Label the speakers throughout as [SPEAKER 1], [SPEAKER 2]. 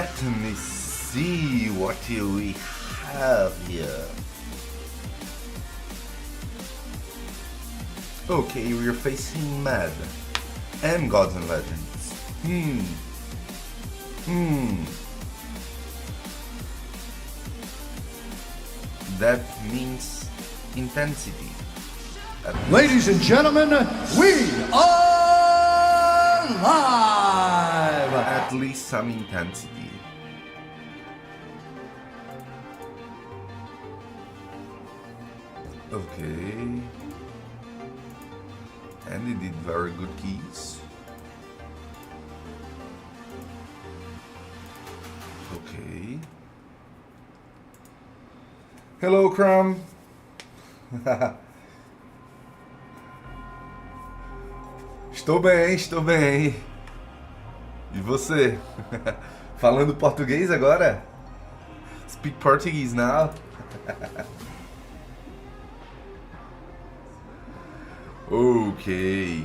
[SPEAKER 1] Let me see what we have here. Okay, we're facing Mad and Gods and Legends. That means intensity.
[SPEAKER 2] Ladies and gentlemen, we are live!
[SPEAKER 1] At least some intensity. Okay. And he did very good keys. Okay. Hello, Crumb. Estou bem, estou bem. E você? Falando português agora? Speak Portuguese now. Okay.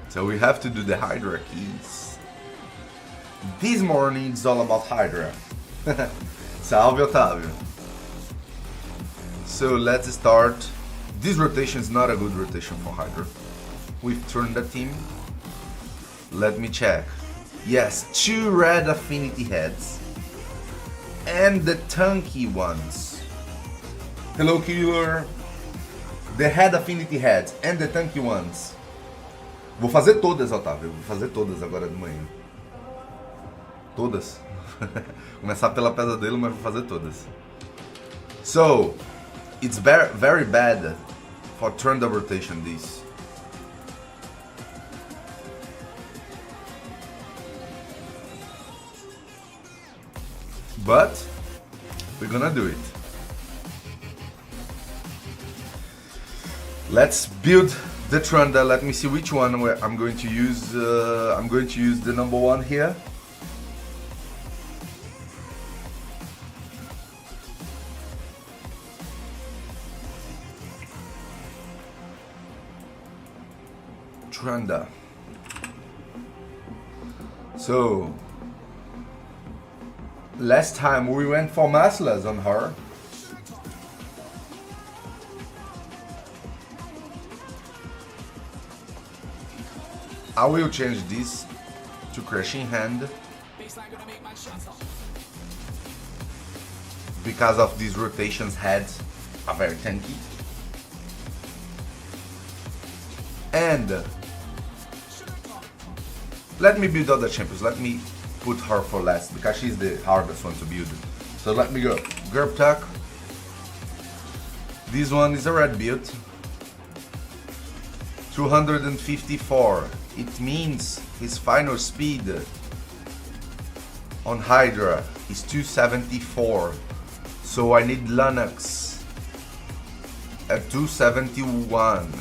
[SPEAKER 1] So we have to do the Hydra keys. This morning it's all about Hydra. Salve, Otávio. So let's start. This rotation is not a good rotation for Hydra. We've turned the team. Let me check. Yes, 2 red affinity heads. And the tanky ones. Hello, Killer. The head affinity heads and the tanky ones. Vou fazer todas, Otávio. Vou fazer todas agora de manhã. Todas. Começar pela pesadelo, mas vou fazer todas. So, it's very bad for turn the rotation this. But we're gonna do it. Let's build the Trunda. Let me see which one I'm going to use. I'm going to use the number 1 here. Trunda. So last time we went for massless on her. I will change this to Crushing Hand because of these rotations heads are very tanky. And let me build other champions. Let me put her for last because she's the hardest one to build. So let me go. Gerb Tuck. This one is a red build. 254. It means his final speed on Hydra is 274. So I need Lunox at 271.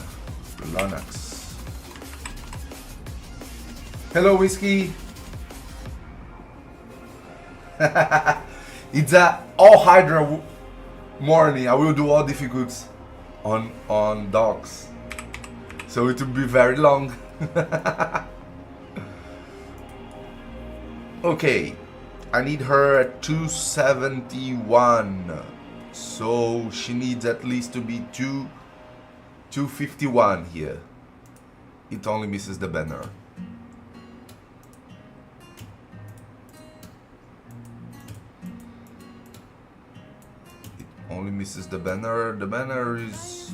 [SPEAKER 1] Lunox. Hello, Whiskey. It's a all Hydra morning. I will do all difficulties on dogs. So it will be very long. Okay, I need her at 271. So she needs at least to be 251 here. It only misses the banner. It only misses the banner. The banner is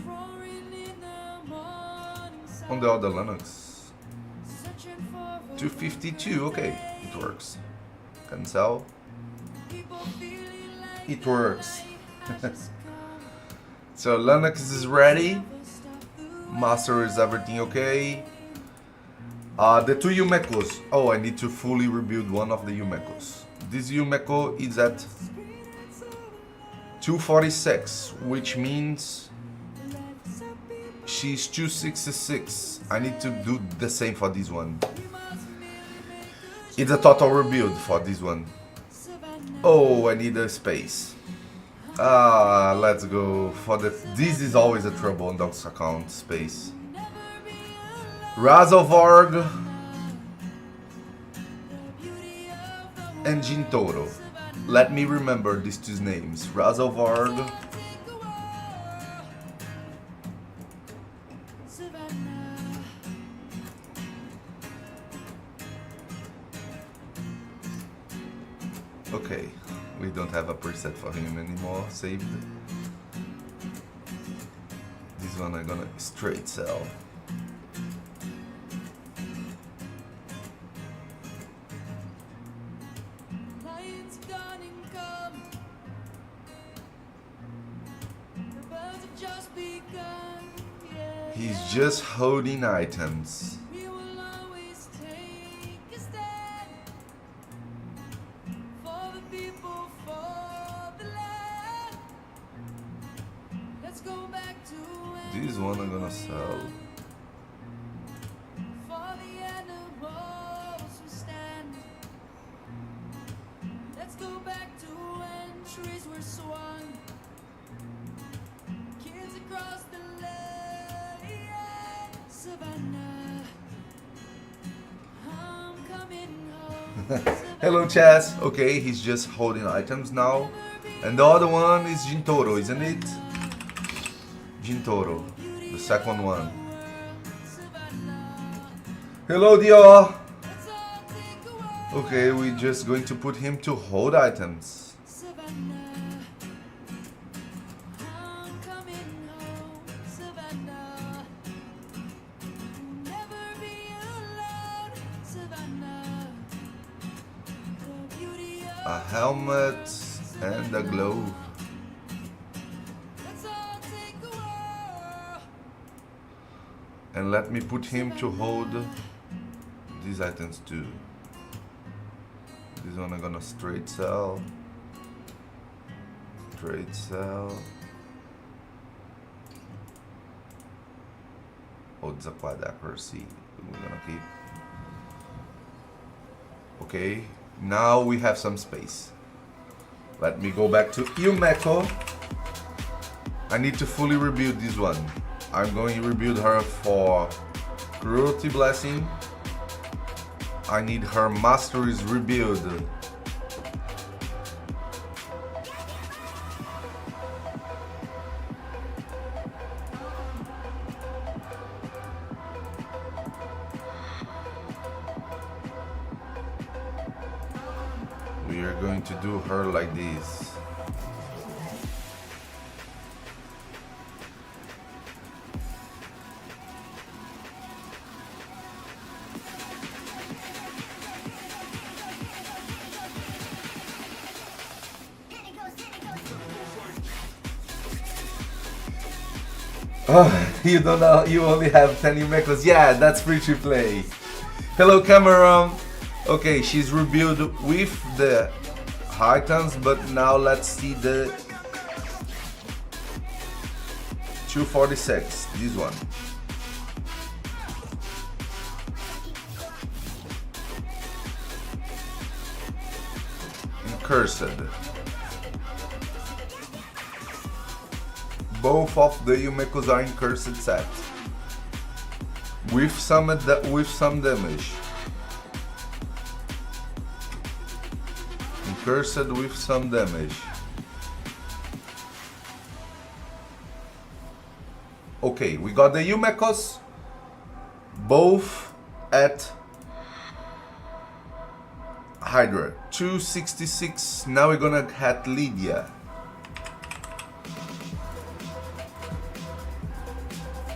[SPEAKER 1] on the other Linux. 252, okay, it works. Cancel. It works. So Linux is ready. Master is everything okay. The 2 Yumekos. Oh, I need to fully rebuild one of the Yumekos. This Yumeko is at 246, which means she's 266. I need to do the same for this one. It's a total rebuild for this one. Oh, I need a space. Let's go for the... This is always a trouble on Doc's account, space. Razovarg. and Jintoro. Let me remember these two names. Razelvarg. Okay, we don't have a preset for him anymore saved. This one I'm gonna straight sell. He's just holding items. This one I'm gonna sell. Let's go back to when trees were swung. Kids across the savannah. I'm coming home. Hello, Chaz. Okay, he's just holding items now. And the other one is Jintoro, isn't it? Jintoro, the second one. Hello, Dior. Okay, we're just going to put him to hold items. A helmet and a glove. And let me put him to hold these items too. This one I'm gonna straight sell. Straight sell. Odds applied accuracy. We're gonna keep. Okay, now we have some space. Let me go back to Yumeko. I need to fully rebuild this one. I'm going to rebuild her for Cruelty Blessing. I need her Masteries rebuild. We are going to do her like this. Oh, you don't know, you only have 10 Yumekos. Yeah, that's free to play. Hello, Cameron. Okay, she's rebuilt with the items, but now let's see the 246, this one. Cursed. Both of the Yumekos are in cursed set. With some damage. In cursed with some damage. Okay, we got the Yumekos both at Hydra. 266. Now we're gonna have Lydia.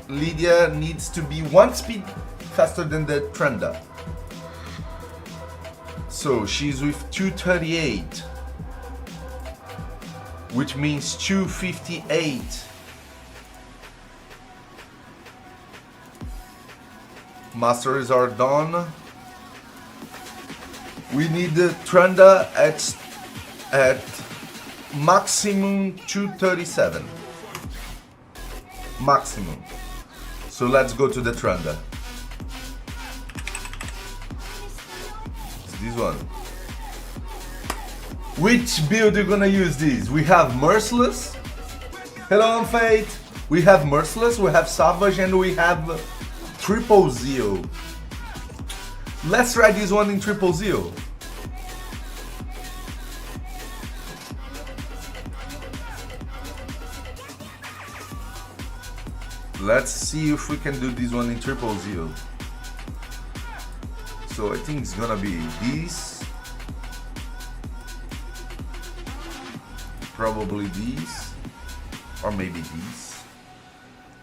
[SPEAKER 1] Lydia needs to be 1 speed faster than the Trenda. So she's with 238, which means 258. Masters are done. We need the Trenda at maximum 237. Maximum. So let's go to the Trenda. It's this one. Which build are you gonna use this? We have Merciless. Hello, Fate. We have Merciless, we have Savage, and we have Triple Zeo. Let's try this one in Triple Zeo. Let's see if we can do this one in triple zero. So I think it's gonna be this, probably these, or maybe these.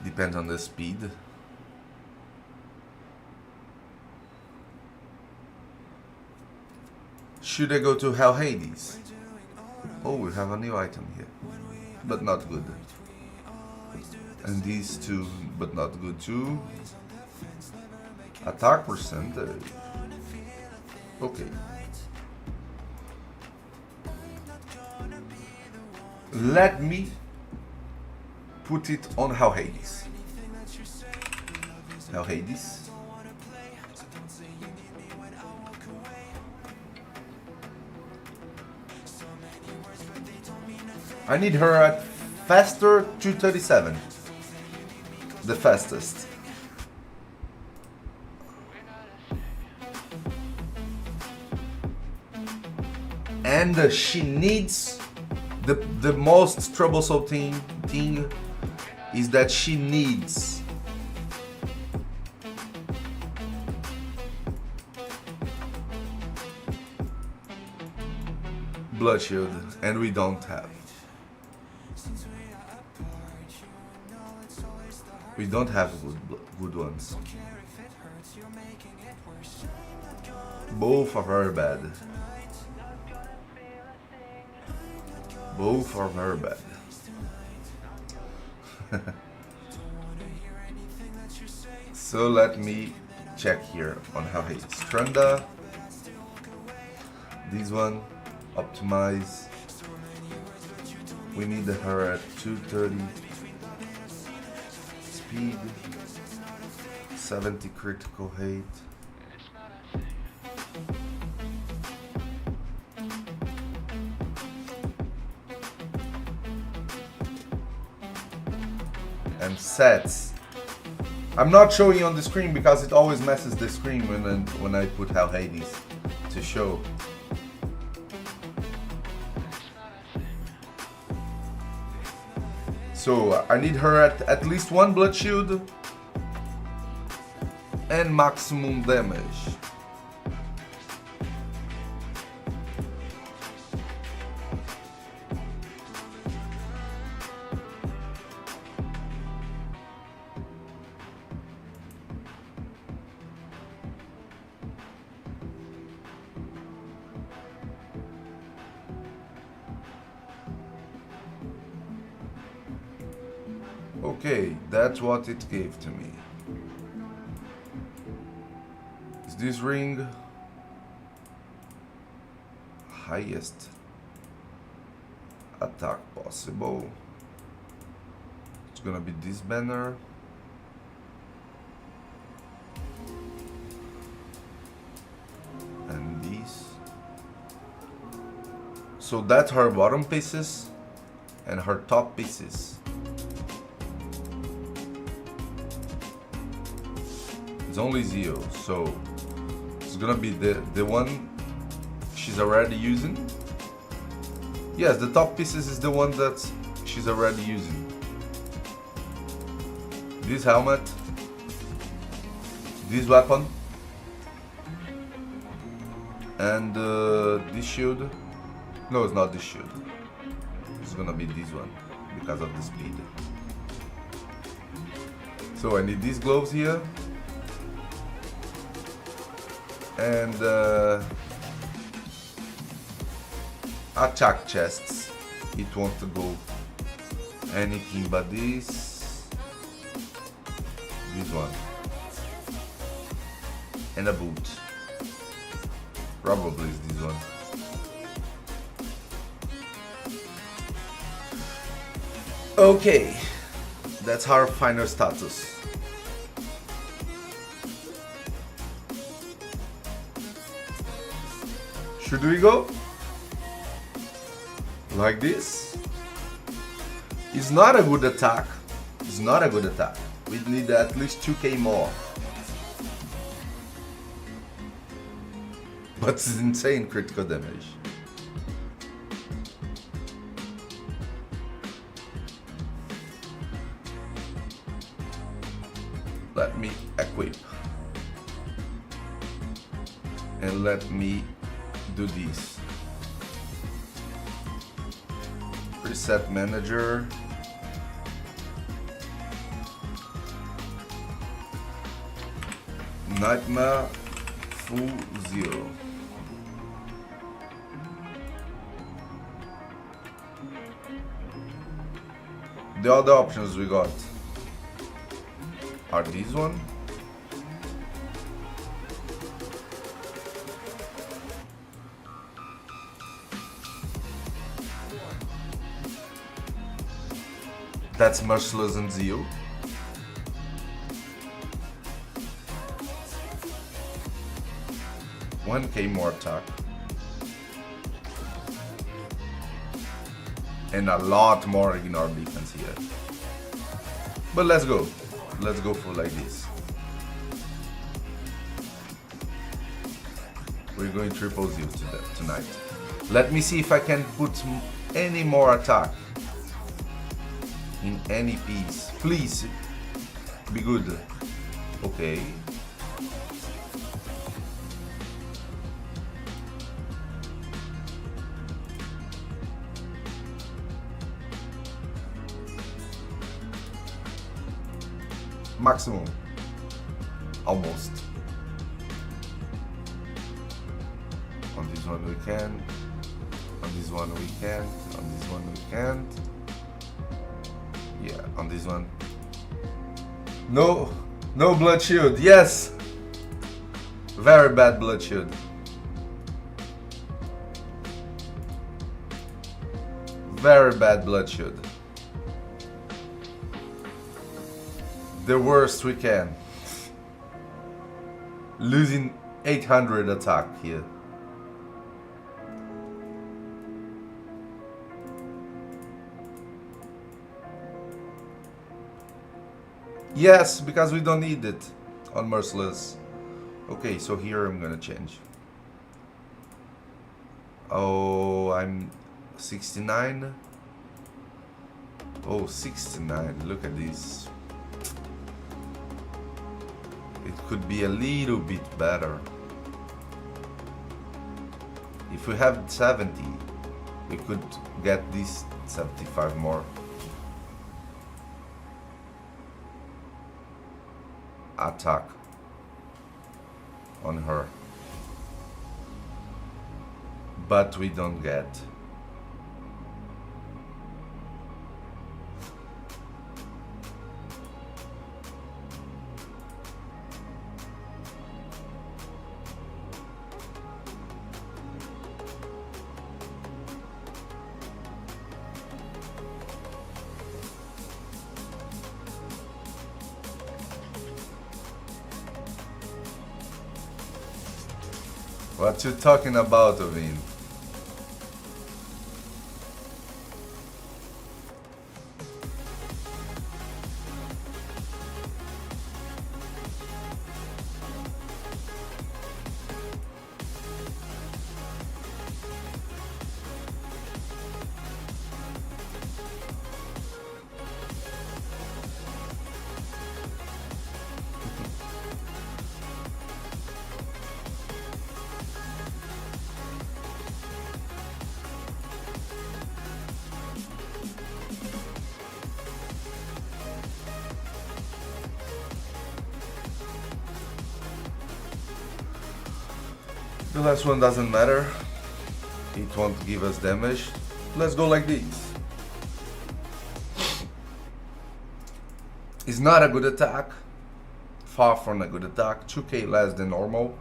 [SPEAKER 1] Depends on the speed. Should I go to Hell Hades? Oh, we have a new item here, but not good. And these two, but not good too. Attack percentage. Okay. Let me put it on Hell Hades. Hell Hades. I need her at faster 237. The fastest. And she needs the most troublesome thing is that she needs blood shield, and we don't have. We don't have good ones. Both are very bad. Both are very bad. So let me check here on how he Stranda. This one, optimize. We need her at 230. Speed, 70 critical hate. And sets. I'm not showing on the screen because it always messes the screen when I put Hell Hades to show. So I need her at least one blood shield and maximum damage. Okay, that's what it gave to me. Is this ring highest attack possible? It's gonna be this banner. And these. So that's her bottom pieces and her top pieces. It's only 0, so it's gonna be the one she's already using. Yes, the top pieces is the one that she's already using. This helmet, this weapon, and this shield. No, it's not this shield. It's gonna be this one because of the speed. So I need these gloves here. And attack chests. It wants to go anything but this one, and a boot. Probably is this one. Okay, that's our final status. Should we go? Like this? It's not a good attack. It's not a good attack. We need at least 2k more. But it's insane critical damage. Let me equip. And let me do this. Preset manager. Nightmare full 0. The other options we got are this one. That's Merciless and Zeal. One K more attack. And a lot more ignore defense here. But let's go. Let's go for like this. We're going triple zeal tonight. Let me see if I can put any more attack in any piece. Please be good. Okay. Maximum. Almost. On this one we can. On this one we can't. On this one we can't. Yeah, on this one. No blood shield. Yes. Very bad blood shield. Very bad blood shield. The worst we can. Losing 800 attack here. Yes, because we don't need it on Merciless. Okay, so here I'm gonna change. Oh, I'm 69. Oh, 69. Look at this. It could be a little bit better. If we have 70, we could get this 75 more. Attack on her. But we don't get. What you talking about, Ovin? The last one doesn't matter. It won't give us damage. Let's go like this. It's not a good attack. Far from a good attack. 2k less than normal.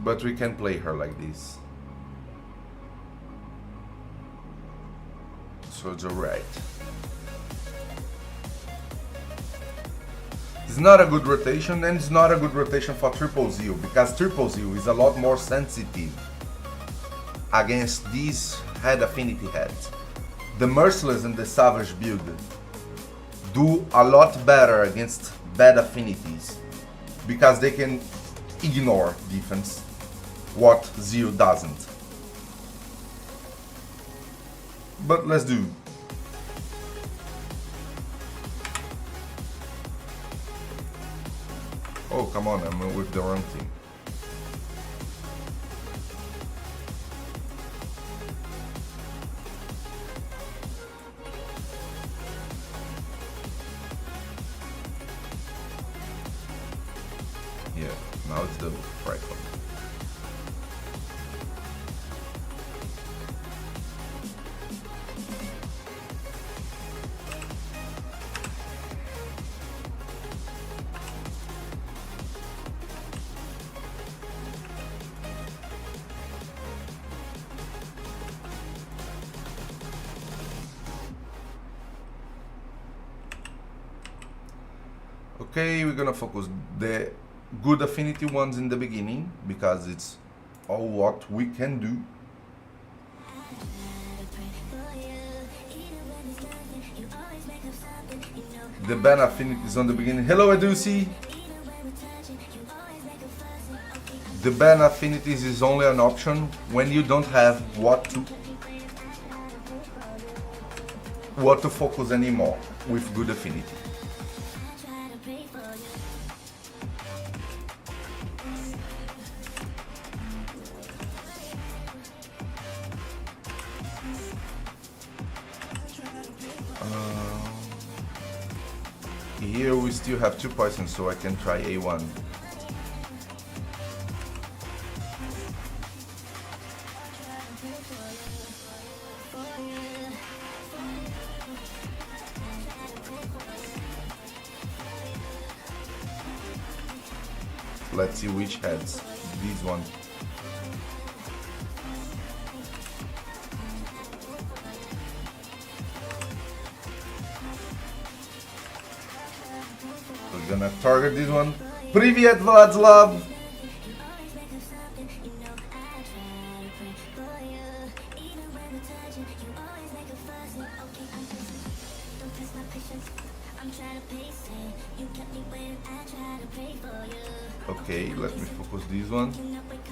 [SPEAKER 1] But we can play her like this. So it's alright. It's not a good rotation, and it's not a good rotation for Triple Zeal, because Triple Zeal is a lot more sensitive against these head affinity heads. The Merciless and the Savage build do a lot better against bad affinities, because they can ignore defense, what Zeal doesn't. But let's do. Oh, come on, I'm with the wrong team. Yeah, now it's the right one. Okay, we're gonna focus the good affinity ones in the beginning because it's all what we can do. The bad affinity is on the beginning. Hello, Adusi. The bad affinities is only an option when you don't have what to focus anymore with good affinity. Here we still have 2 poisons, so I can try A1. Let's see which heads. This one. We're gonna target this one. Привет, Vladslav! Okay, let me focus this one.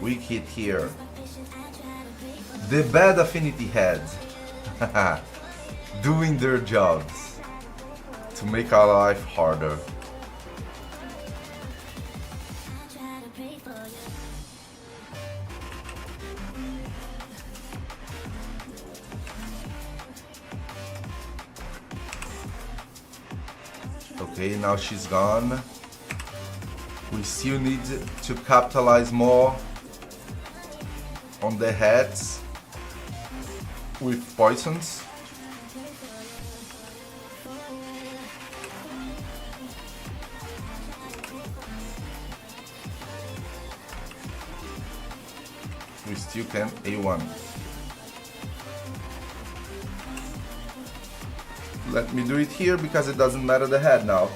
[SPEAKER 1] Weak hit here. The bad affinity heads. Doing their jobs to make our life harder. Okay, now she's gone. We still need to capitalize more on the heads with poisons. We still can A1. Let me do it here because it doesn't matter the head now.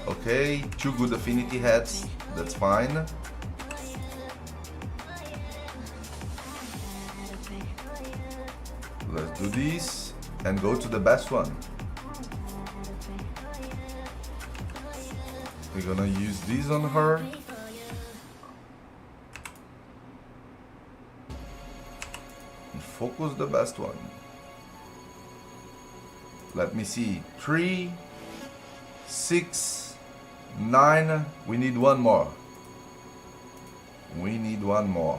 [SPEAKER 1] Okay, 2 good affinity heads, that's fine. Let's do this and go to the best one. We're gonna use this on her. And focus the best one. Let me see, 3, 6, 9, we need one more. We need one more.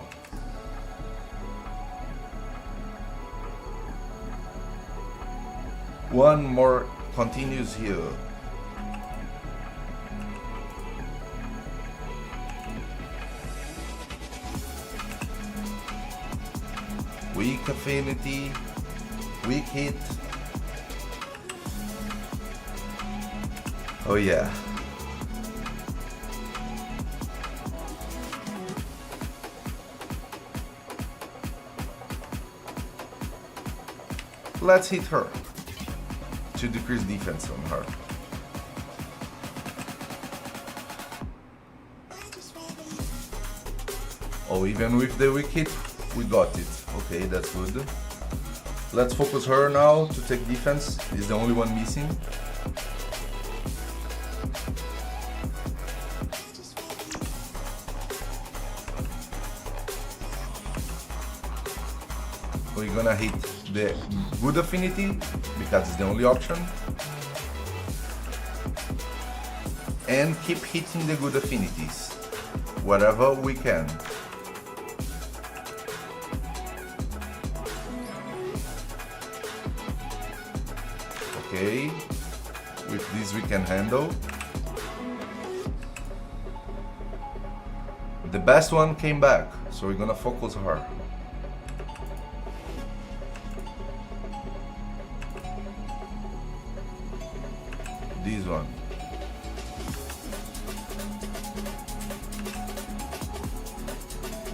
[SPEAKER 1] One more continues here. Weak affinity, weak hit. Oh yeah. Let's hit her to decrease defense on her. Oh, even with the weak hit, we got it. Okay, that's good. Let's focus her now to take defense. Is the only one missing. we're gonna hit the good affinity because it's the only option, and keep hitting the good affinities wherever we can. Okay, with this we can handle. The best one came back, so we're gonna focus her. This one.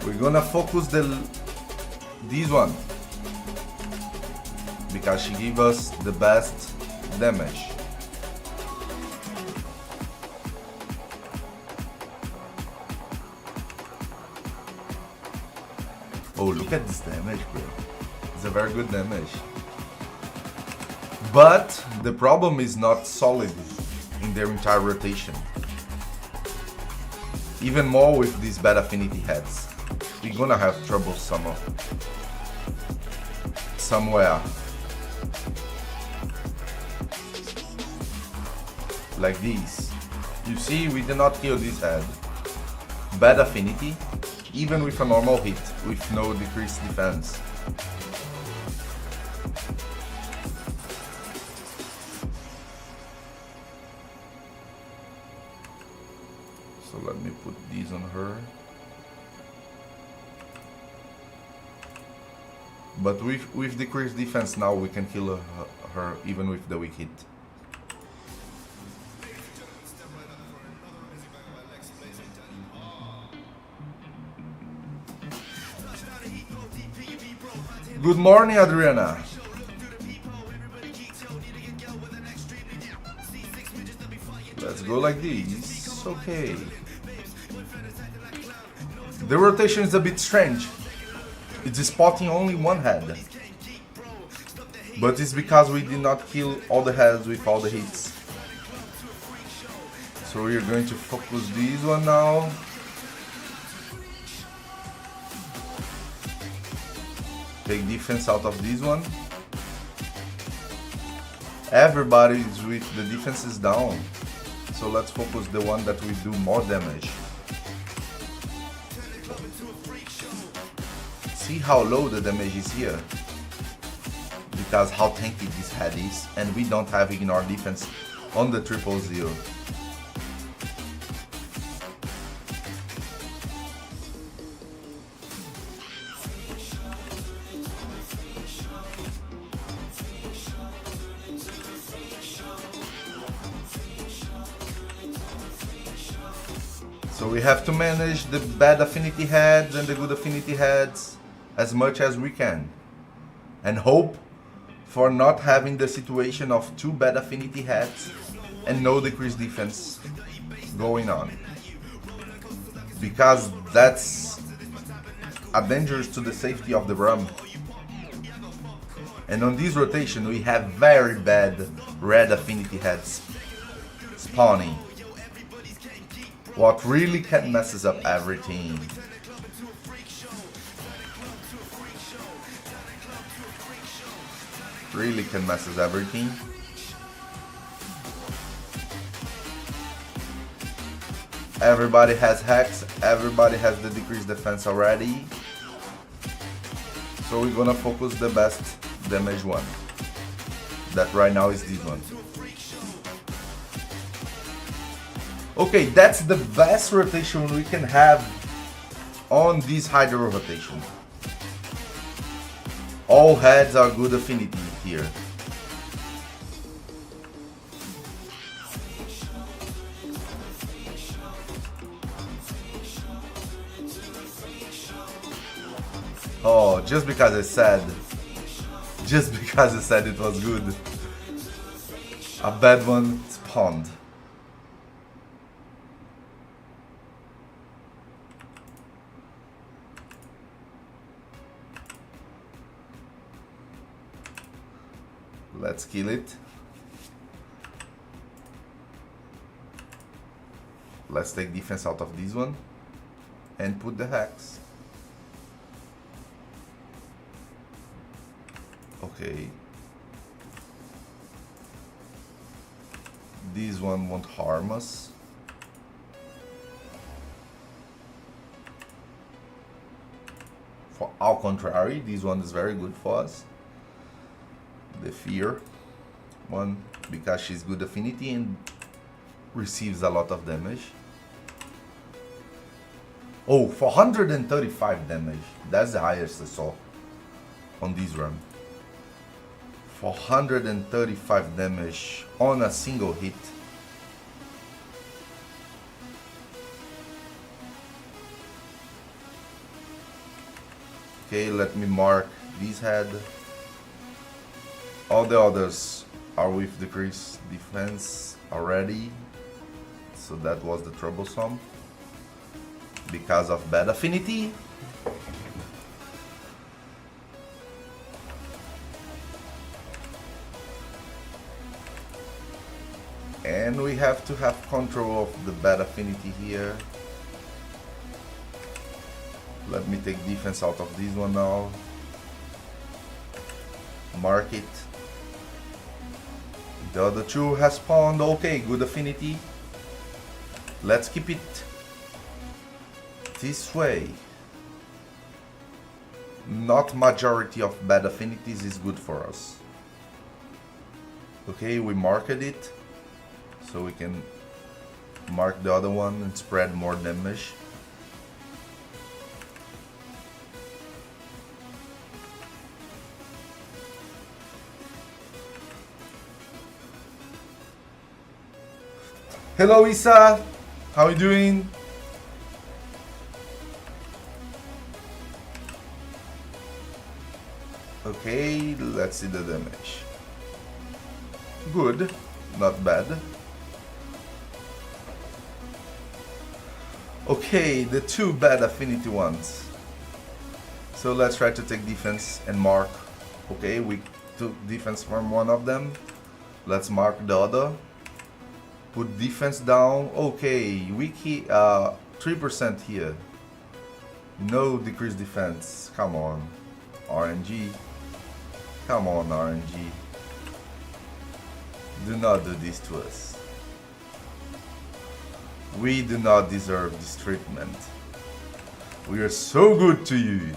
[SPEAKER 1] We're gonna focus this one because she gives us the best damage. Oh, look at this damage, bro. It's a very good damage. But the problem is not solid in their entire rotation. Even more with these bad affinity heads. We're gonna have trouble somewhere. Like this. You see, we did not kill this head. Bad affinity, even with a normal hit, with no decreased defense. So let me put these on her. But with decreased defense now we can kill her even with the weak hit. Good morning, Adriana. Let's go like this. Okay. The rotation is a bit strange. It's spotting only one head. But it's because we did not kill all the heads with all the hits. So we're going to focus this one now. Take defense out of this one. Everybody's with the defenses down. So let's focus the one that will do more damage. See how low the damage is here? Because how tanky this head is, and we don't have ignore defense on the 000. So we have to manage the bad affinity heads and the good affinity heads as much as we can. And hope for not having the situation of two bad affinity heads and no decreased defense going on. Because that's a danger to the safety of the rum. And on this rotation we have very bad red affinity heads spawning. What really can messes up everything. Really can messes everything. Everybody has hacks, everybody has the decreased defense already. So we're gonna focus the best damage one. That right now is this one. Okay, that's the best rotation we can have on this Hydra rotation. All heads are good affinity here. Oh, just because I said it was good, a bad one spawned. Let's kill it. Let's take defense out of this one and put the hacks. Okay. This one won't harm us. For au contrary, this one is very good for us. The fear one, because she's good affinity and receives a lot of damage. Oh, 435 damage. That's the highest I saw on this run. 435 damage on a single hit. Okay, let me mark this head. All the others are with decreased defense already, so that was the troublesome because of bad affinity. And we have to have control of the bad affinity here. Let me take defense out of this one now. Mark it. The other two has spawned. Okay, good affinity. Let's keep it this way. Not majority of bad affinities is good for us. Okay, we marked it. So we can mark the other one and spread more damage. Hello Isa, how are you doing? Okay, let's see the damage. Good, not bad. Okay, the two bad affinity ones. So let's try to take defense and mark. Okay, we took defense from one of them. Let's mark the other. Put defense down. Okay, we keep 3% here. No decreased defense. Come on, RNG. Come on, RNG. Do not do this to us. We do not deserve this treatment. We are so good to you.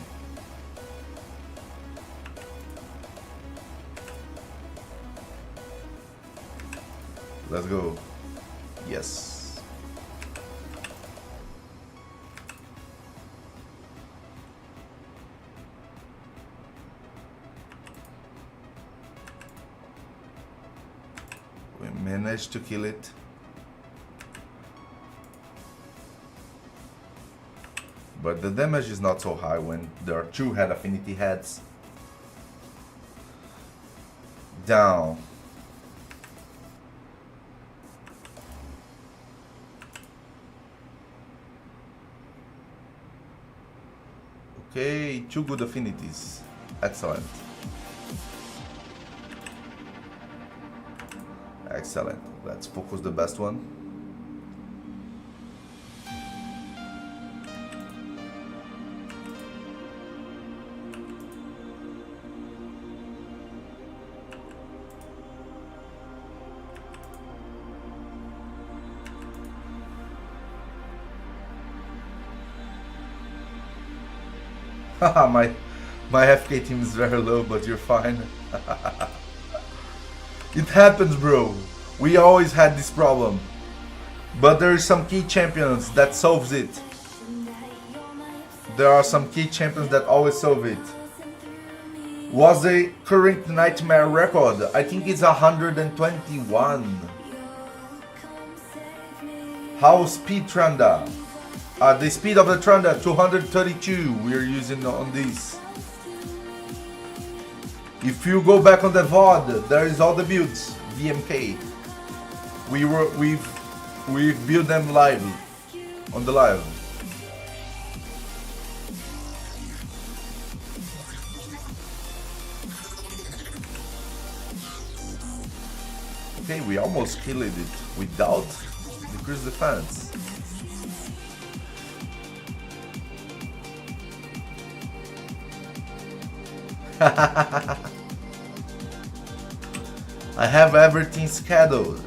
[SPEAKER 1] Let's go. Yes. We managed to kill it. But the damage is not so high when there are two head affinity heads. Down. Okay, two good affinities. Excellent. Excellent. Let's focus the best one. Haha, my FK team is very low, but you're fine. It happens, bro. We always had this problem. But there is some key champions that solves it. There are some key champions that always solve it. Was the current nightmare record? I think it's 121. How speed Tranda? The speed of the Tranda 232 we are using on this. If you go back on the VOD, there is all the builds, VMK. We've built them live on the live. Okay, we almost killed it without decreased defense. I have everything shadowed.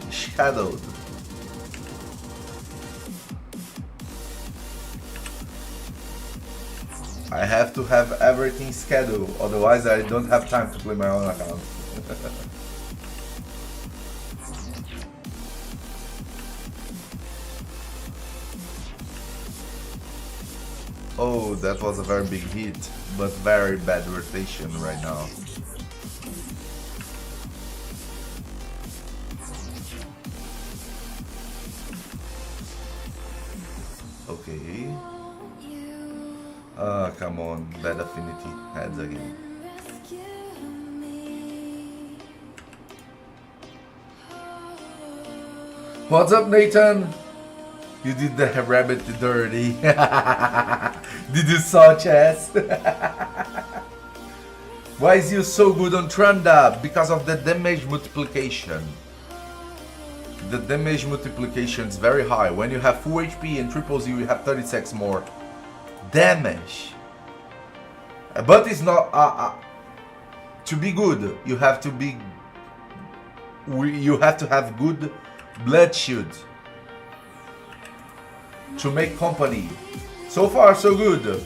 [SPEAKER 1] I have to have everything scheduled, otherwise I don't have time to play my own account. Oh, that was a very big hit, but very bad rotation right now. Okay. Ah, come on, bad affinity heads again. What's up, Nathan? You did the rabbit dirty. Did you saw chess? Why is you so good on Trunda? Because of the damage multiplication. The damage multiplication is very high. When you have full HP and triple Z, you have 36 more damage. But it's not to be good. You have to be. You have to have good blood shield to make company. So far, so good.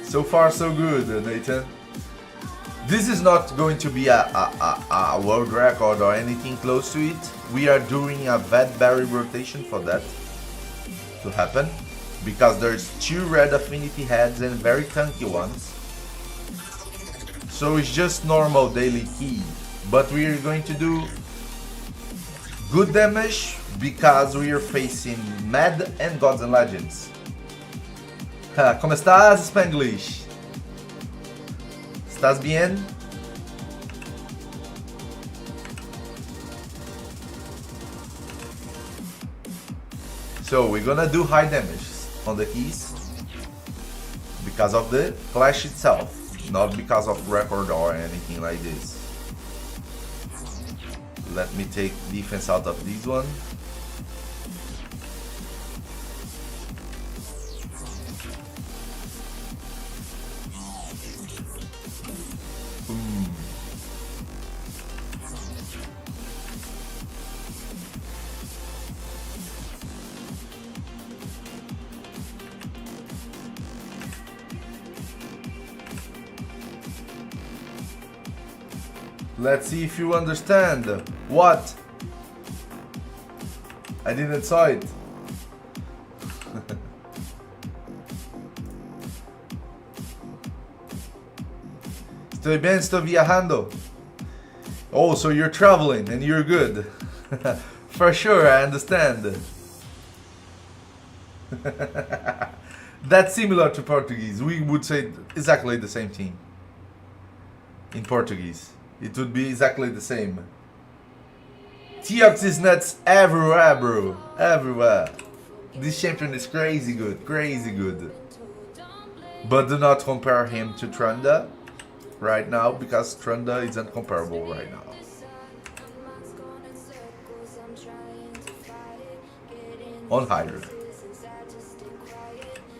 [SPEAKER 1] So far, so good, Nathan. This is not going to be a world record or anything close to it. We are doing a Vedberry rotation for that to happen, because there's 2 red affinity heads and very tanky ones. So it's just normal daily key, but we are going to do good damage because we are facing Mad and Gods and Legends. ¿Cómo estás, Spanglish? ¿Estás bien? So we're gonna do high damage on the keys because of the clash itself, not because of record or anything like this. Let me take defense out of this one. Let's see if you understand. What? I didn't saw it. Estoy bien, estoy viajando. Oh, so you're traveling and you're good. For sure, I understand. That's similar to Portuguese. We would say exactly the same thing. In Portuguese, it would be exactly the same. Teox is nuts everywhere, bro. Everywhere. This champion is crazy good, crazy good. But do not compare him to Trunda right now, because Trunda isn't comparable right now. On Hydra.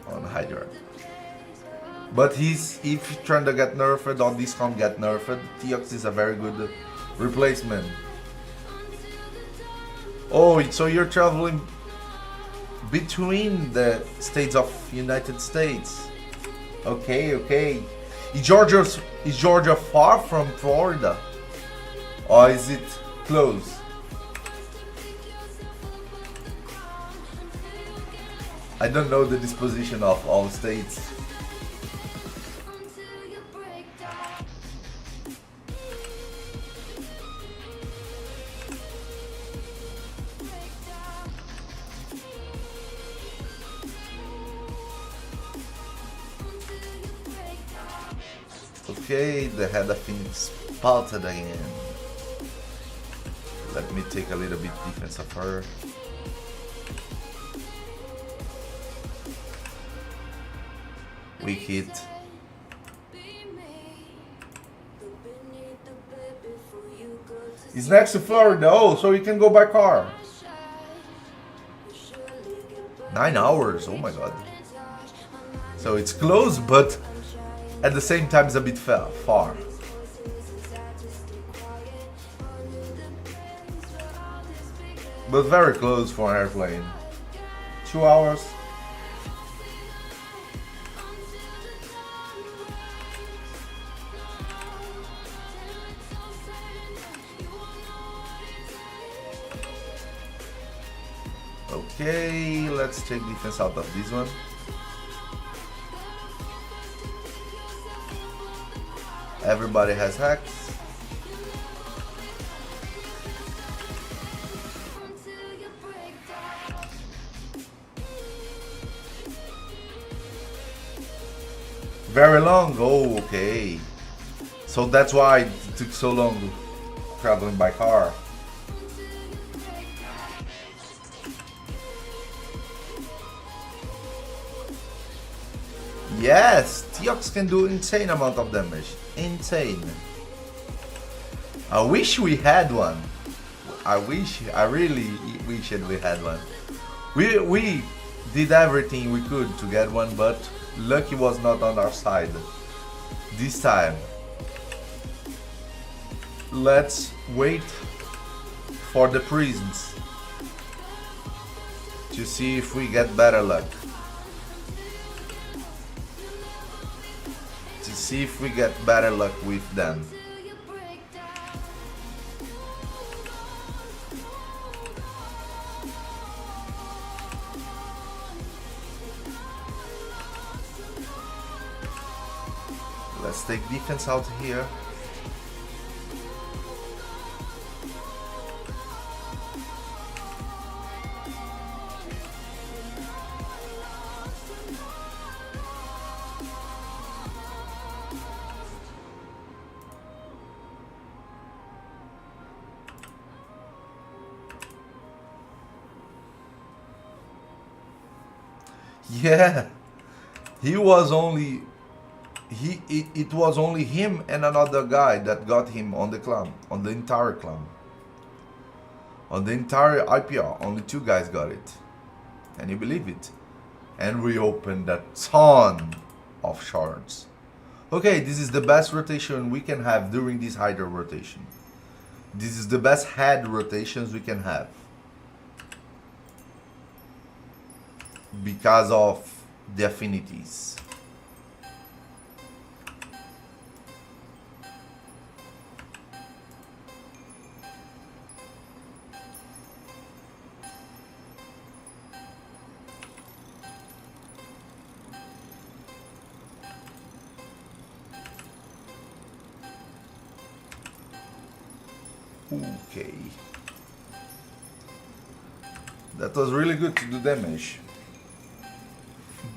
[SPEAKER 1] On Hydra. But if Trunda get nerfed or this comp get nerfed, Teox is a very good replacement. Oh, so you're traveling between the states of United States. Okay, okay. Is Georgia far from Florida? Or is it close? I don't know the disposition of all states. Okay, the head of things spotted again. Let me take a little bit defense of her. Weak hit. It's next to Florida. Oh, so you can go by car. 9 hours. Oh my god. So it's close, but at the same time it's a bit far. but very close for an airplane. 2 hours. Okay, let's take defense out of this one. Everybody has hacks. Very long. Oh, okay. So that's why it took so long traveling by car. Yes, Teox can do insane amount of damage. Insane. I wish we had one. I really wish we had one. We did everything we could to get one, but lucky was not on our side this time. Let's wait for the prisms to see if we get better luck. To see if we get better luck with them. Let's take defense out here. Yeah, it was only him and another guy that got him on the clan, on the entire clan, on the entire IPR. Only 2 guys got it. Can you believe it? And we opened a ton of shards. Okay, this is the best rotation we can have during this Hydra rotation. This is the best head rotations we can have. Because of the affinities. Okay. That was really good to do damage.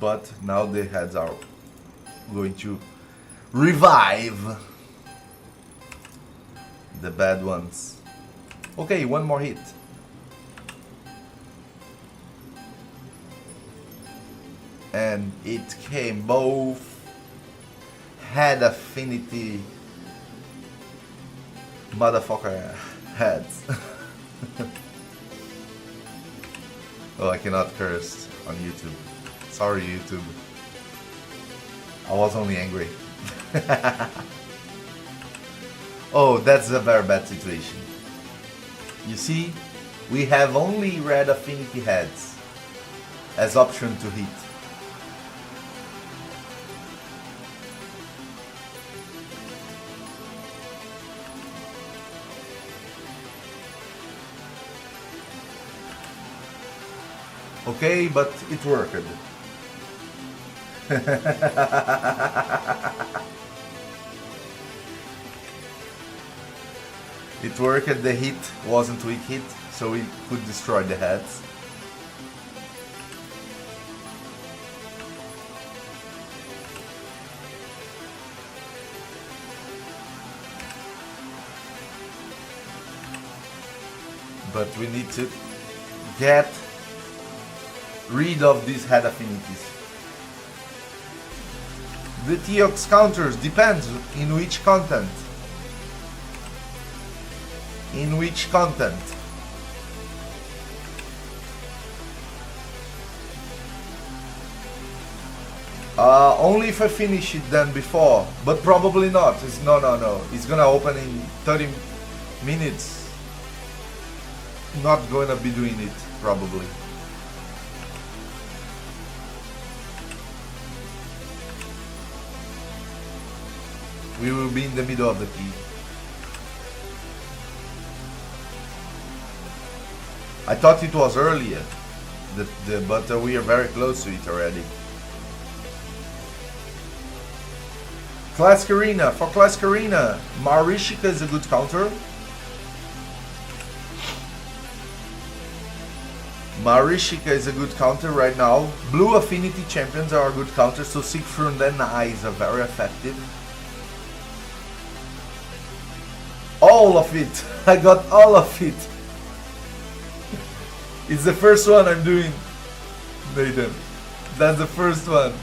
[SPEAKER 1] But now the heads are going to revive the bad ones. Okay, one more hit. And it came. Both had affinity motherfucker heads. Oh, I cannot curse on YouTube. Sorry, YouTube. I was only angry. Oh, that's a very bad situation. You see, we have only red affinity heads as option to hit. Okay, but it worked. It worked, the hit wasn't weak hit, so we could destroy the heads. But we need to get rid of these head affinities. The Teox counters depends in which content. In which content. Only if I finish it than before, but probably not. No. It's gonna open in 30 minutes. not gonna be doing it, probably. We will be in the middle of the key. I thought it was earlier, but we are very close to it already. Classic Arena. For Classic Arena, Marishika is a good counter. Marishika is a good counter right now. Blue Affinity champions are a good counter, so Siegfried and Eyes are very effective. All of it! I got all of it! It's the first one I'm doing, Nathan. That's the first one.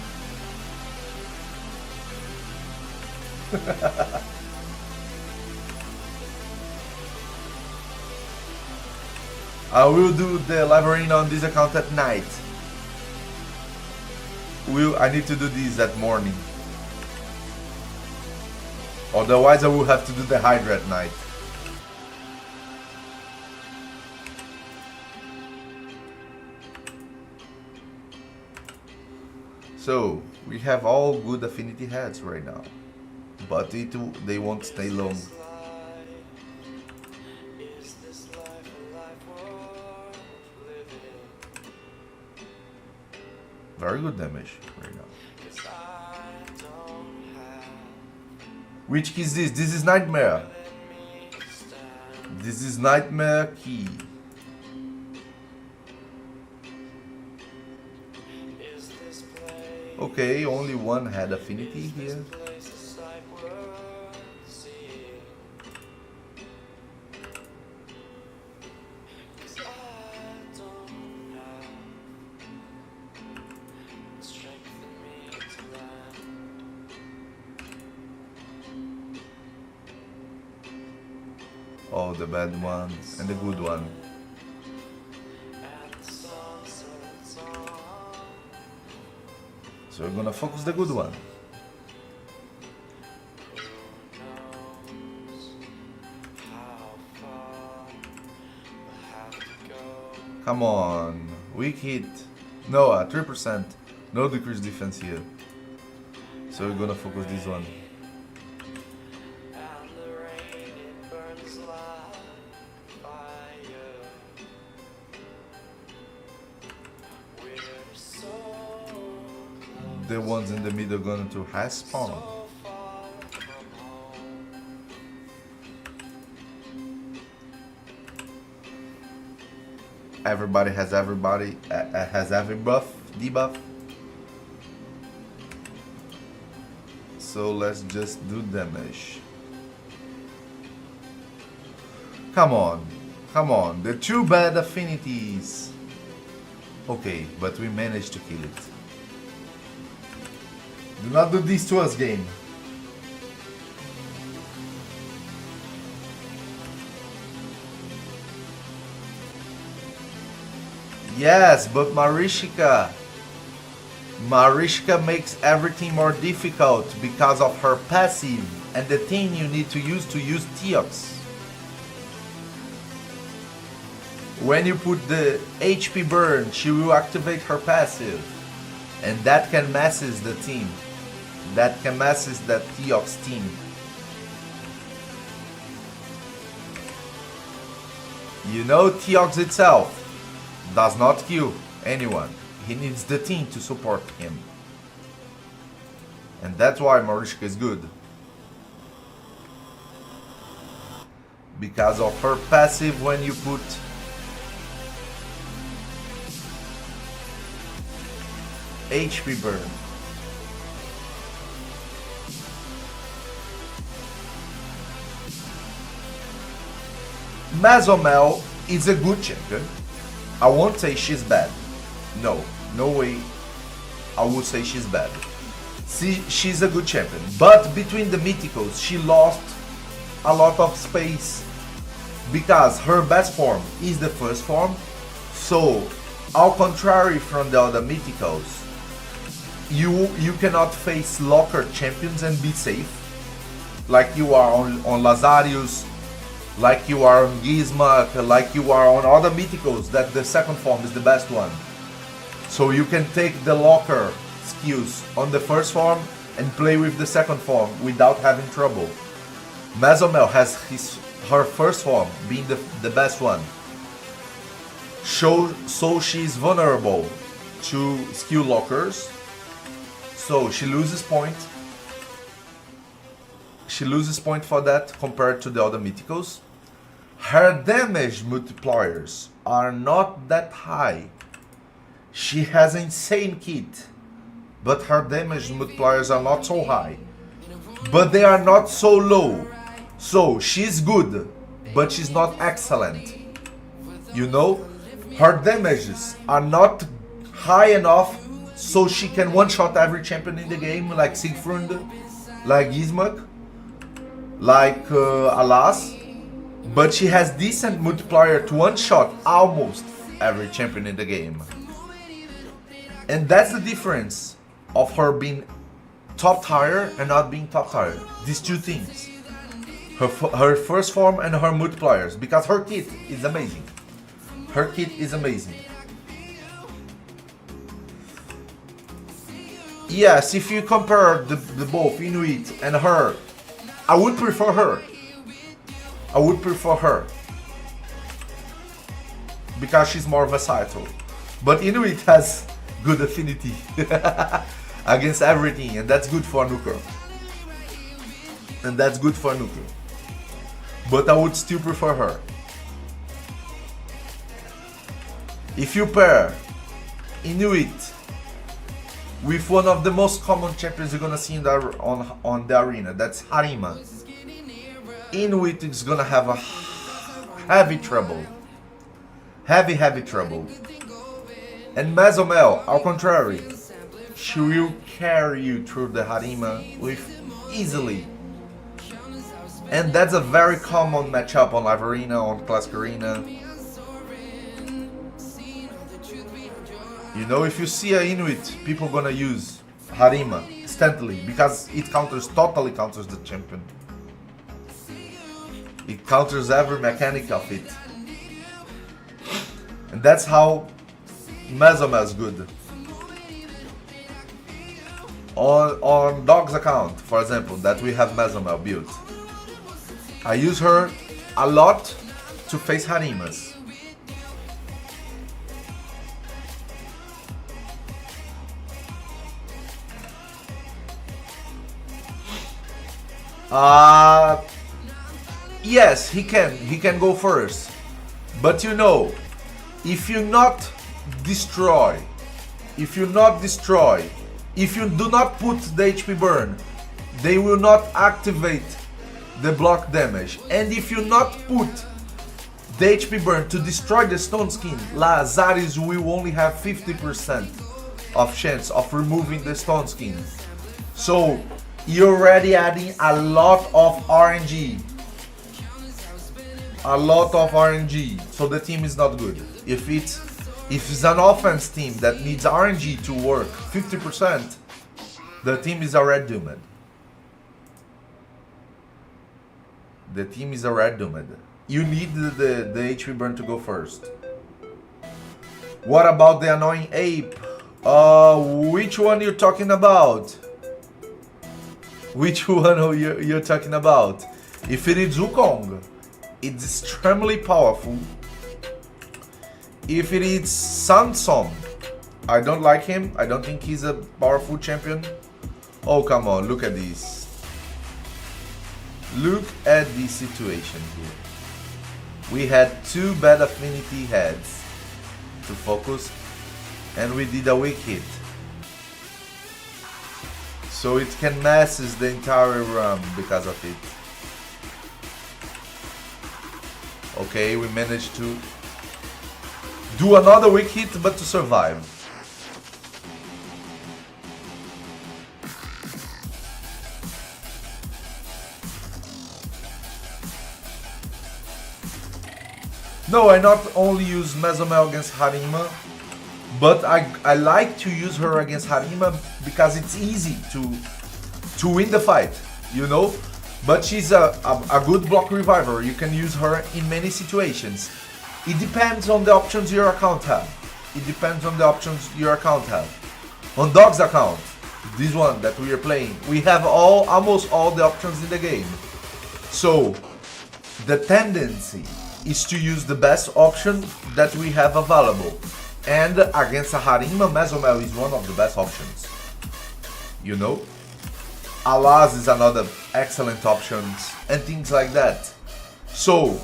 [SPEAKER 1] I will do the live arena on this account at night. I need to do this at morning. Otherwise I will have to do the Hydra at night. So, we have all good affinity heads right now. But they won't stay long. Very good damage right now. Which key is this? This is Nightmare. This is Nightmare key. Okay, only one had affinity here. Oh, the bad one and the good one. So we're gonna focus the good one. Come on, weak hit. No, 3%. No decreased defense here. So we're gonna focus this one. The ones in the middle going to high spawn. Everybody has every buff, debuff. So let's just do damage. Come on, come on. The two bad affinities. Okay, but we managed to kill it. Do not do this to us, game. Yes, but Marishika makes everything more difficult because of her passive and the thing you need to use Theox. When you put the HP burn, she will activate her passive, and that can messes the team. That can messes that Theox team. You know, Theox itself does not kill anyone. He needs the team to support him. And that's why Marishka is good. Because of her passive when you put HP burn. Mazomel is a good champion. I won't say she's bad. No, no way I would say she's bad. She's a good champion. But between the Mythicals, she lost a lot of space because her best form is the first form. So, au contrary from the other Mythicals, you cannot face locker champions and be safe like you are on Lazarius, like you are on Gizmak, like you are on other Mythicals, that the second form is the best one. So you can take the locker skills on the first form and play with the second form without having trouble. Mesomel has her first form being the best one. So she's vulnerable to skill lockers. So she loses point. She loses point for that compared to the other Mythicals. Her damage multipliers are not that high. She has an insane kit, but her damage multipliers are not so high. But they are not so low. So she's good, but she's not excellent. You know? Her damages are not high enough so she can one-shot every champion in the game, like Siegfried, like Gizmak, like Alas. But she has decent multiplier to one-shot almost every champion in the game. And that's the difference of her being top tier and not being top tier. These two things. Her first form and her multipliers. Because her kit is amazing. Her kit is amazing. Yes, if you compare the both Inuit and her, I would prefer her. I would prefer her. Because she's more versatile. But Inuit has good affinity against everything, and that's good for Nuker. And that's good for Nuker. But I would still prefer her. If you pair Inuit with one of the most common champions you're gonna see in on the arena, that's Harima, Inuit is gonna have a heavy trouble. Heavy trouble. And Mesomel, au contrary, she will carry you through the Harima with easily. And that's a very common matchup on Live Arena, on Classic Arena. You know, if you see an Inuit, people gonna use Harima instantly because it totally counters the champion. It counters every mechanic of it. And that's how Mesomel is good. On Dog's account, for example, that we have Mesomel built, I use her a lot to face Harimas. Yes, he can go first. But you know, if you do not destroy, if you do not put the HP burn, they will not activate the block damage. And if you not put the HP burn to destroy the stone skin, Lazaris will only have 50% of chance of removing the stone skin. So you're already adding a lot of RNG. A lot of RNG. So the team is not good. If it's an offense team that needs RNG to work 50%, the team is already doomed. The team is already doomed. You need the HP burn to go first. What about the annoying ape? Which one you're talking about? Which one are you're talking about? If it is Wukong, it's extremely powerful. If it is Sansom, I don't like him. I don't think he's a powerful champion. Oh, come on, look at this. Look at this situation here. We had two bad affinity heads to focus, and we did a weak hit. So it can messes the entire run because of it. Okay, we managed to do another weak hit, but to survive. No, I not only use Mesomel against Harima, but I like to use her against Harima because it's easy to win the fight, you know? But she's a good block reviver. You can use her in many situations. It depends on the options your account have. It depends on the options your account have. On Dog's account, this one that we are playing, we have almost all the options in the game. So the tendency is to use the best option that we have available. And against a Harima, Mesomel is one of the best options. You know? Alaz is another excellent option, and things like that. So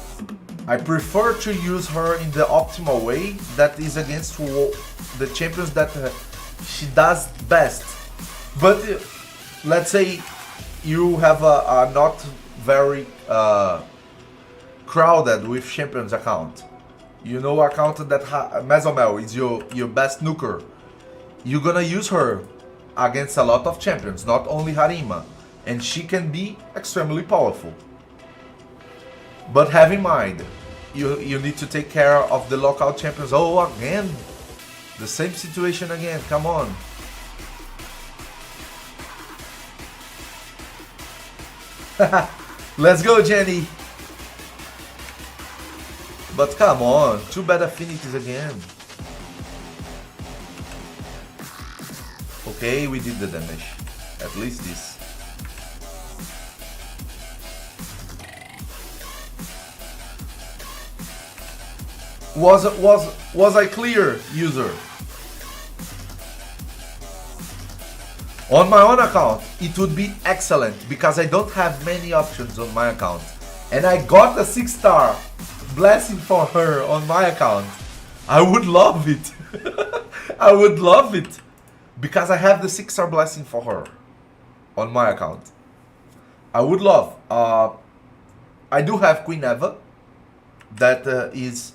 [SPEAKER 1] I prefer to use her in the optimal way, that is against the champions that she does best. But let's say you have a not very crowded with champions account. You know, account that Mesomel is your best nuker. You're gonna use her against a lot of champions, not only Harima, and she can be extremely powerful. But have in mind, you need to take care of the local champions. Oh, again, the same situation again, come on. Let's go, Jenny. But come on, 2 bad affinities again. Okay, we did the damage. At least this. Was I clear, user? On my own account, it would be excellent because I don't have many options on my account. And I got a 6-star blessing for her on my account. I would love it. I would love it. Because I have the 6-star blessing for her on my account. I would love. I do have Queen Eva that is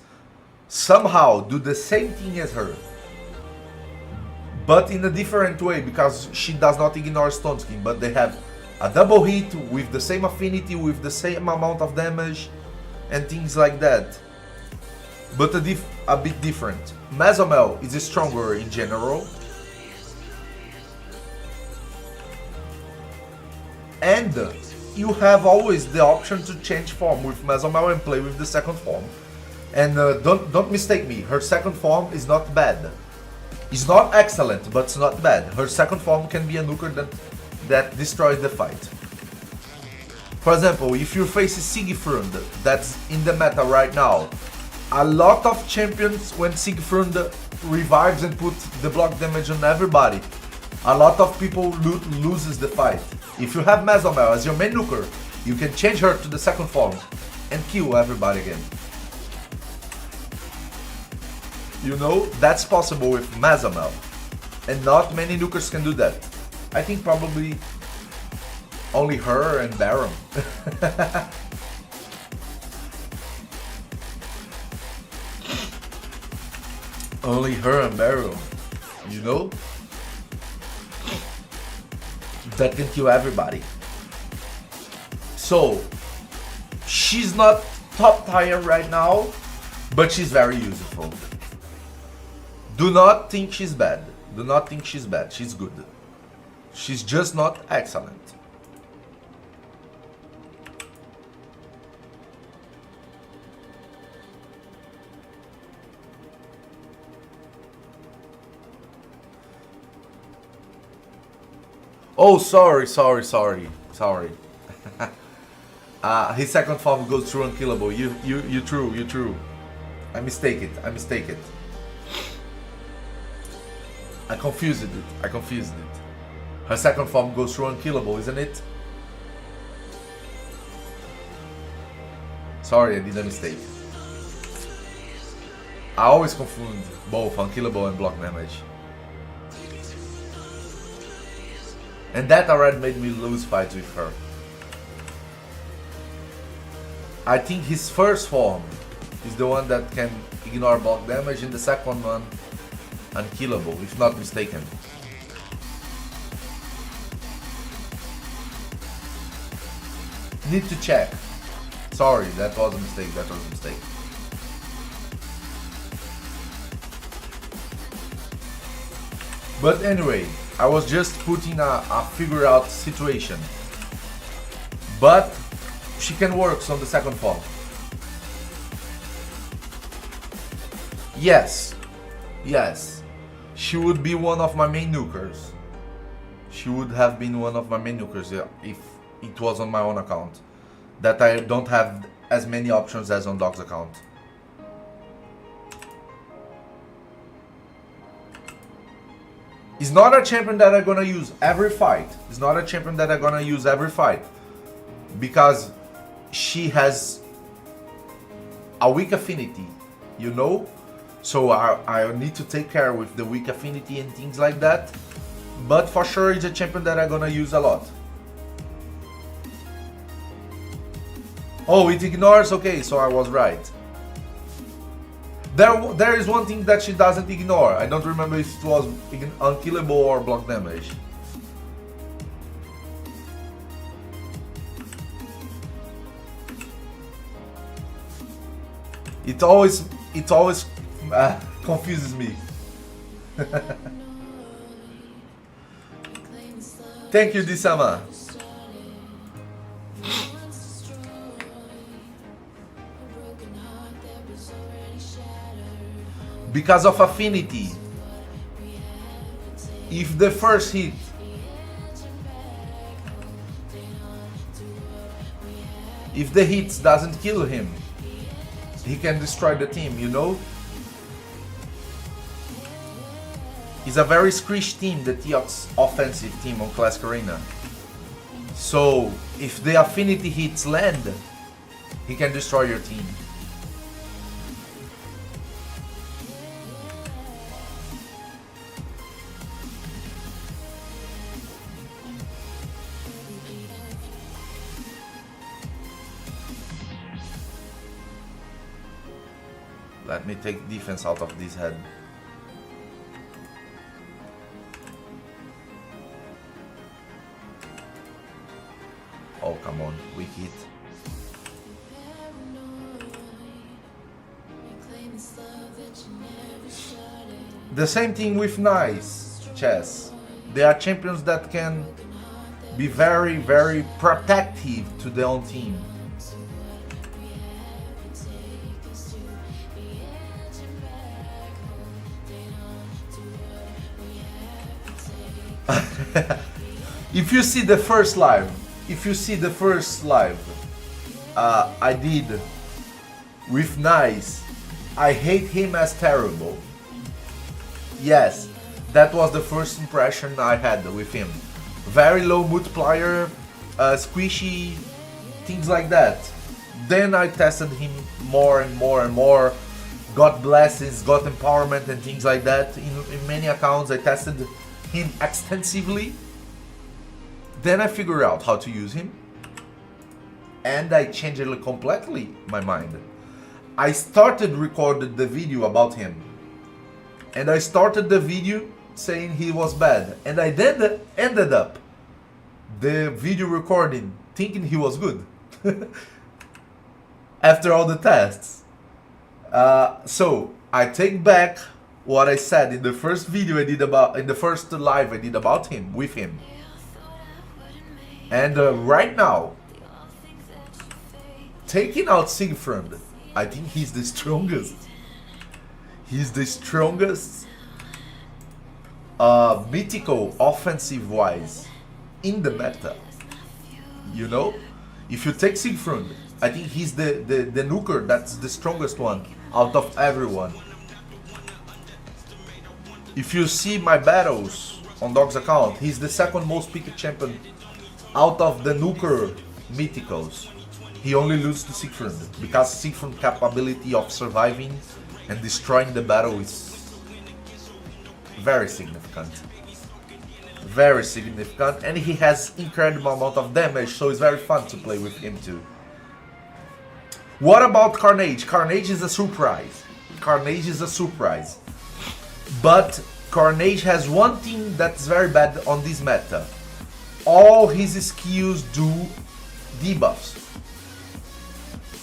[SPEAKER 1] somehow do the same thing as her, but in a different way, because she does not ignore Stone Skin, but they have a double hit with the same affinity, with the same amount of damage and things like that, but a bit different. Mesomel is stronger in general, and you have always the option to change form with Mesomel and play with the second form. And don't mistake me, her second form is not bad. It's not excellent, but it's not bad. Her second form can be a nuker that destroys the fight. For example, if you face Siegfried, that's in the meta right now, a lot of champions, when Siegfried revives and puts the block damage on everybody, a lot of people loses the fight. If you have Mesomel as your main nuker, you can change her to the second form and kill everybody again. You know, that's possible with Mesomel, and not many nukers can do that. I think probably only her and Baron. Only her and Baron, you know? That can kill everybody. So, she's not top tier right now, but she's very useful. Do not think she's bad. Do not think she's bad. She's good. She's just not excellent. Oh, sorry. His second form goes through unkillable. You true. I mistake it. I confused it. Her second form goes through unkillable, isn't it? Sorry, I did a mistake. I always confuse both unkillable and block damage. And that already made me lose fights with her. I think his first form is the one that can ignore block damage, and the second one unkillable, if not mistaken. Need to check. Sorry, that was a mistake. But anyway, I was just putting a figure out situation. But she can work on the second fall. Yes, yes, she would be one of my main nukers. She would have been one of my main nukers if it was on my own account. That I don't have as many options as on Dog's account. It's not a champion that I'm gonna use every fight. It's not a champion that I'm gonna use every fight. Because she has a weak affinity, you know? So I need to take care with the weak affinity and things like that. But for sure it's a champion that I'm gonna use a lot. Oh, it ignores? Okay, so I was right. There is one thing that she doesn't ignore. I don't remember if it was unkillable or block damage. It always confuses me. Thank you, Disama. Because of affinity. If the first hit if the hits doesn't kill him, he can destroy the team, you know? It's a very squish team, the Teox offensive team on Classic Arena. So, if the affinity hits land, he can destroy your team. Let me take defense out of this head. Oh, come on, weak hit. The same thing with nice chess. They are champions that can be very, very protective to their own team. If you see the first live, I did with Nice, I hate him as terrible. Yes, that was the first impression I had with him. Very low multiplier, squishy, things like that. Then I tested him more and more and more, got blessings, got empowerment and things like that. In many accounts I tested him extensively. Then I figured out how to use him, and I changed completely my mind. I started recording the video about him, and I started the video saying he was bad, and I then ended up the video recording thinking he was good after all the tests. So I take back what I said in the first video I did about, in the first live I did about him, with him. And right now, taking out Siegfried, I think he's the strongest. He's the strongest mythical offensive-wise in the meta. You know? If you take Siegfried, I think he's the nuker that's the strongest one out of everyone. If you see my battles on Dog's account, he's the second most picked champion out of the nuker mythicals. He only loses to Siegfried because Siegfried's capability of surviving and destroying the battle is very significant. Very significant, and he has incredible amount of damage, so it's very fun to play with him too. What about Carnage? Carnage is a surprise. Carnage is a surprise. But Carnage has one thing that's very bad on this meta. All his skills do debuffs.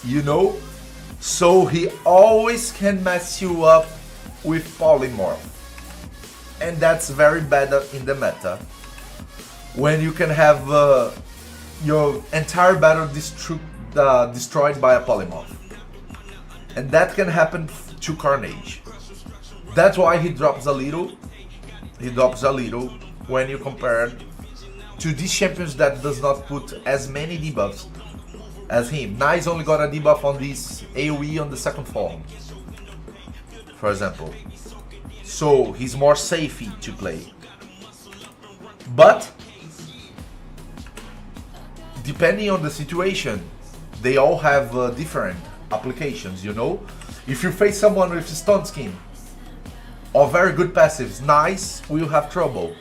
[SPEAKER 1] You know? So he always can mess you up with polymorph. And that's very bad in the meta. When you can have your entire battle destroyed by a polymorph. And that can happen to Carnage. That's why he drops a little. He drops a little when you compare to these champions that does not put as many debuffs as him. Nice only got a debuff on this AoE on the second form, for example. So he's more safe to play. But depending on the situation, they all have different applications, you know? If you face someone with stun skin or very good passives, nice, we'll have trouble.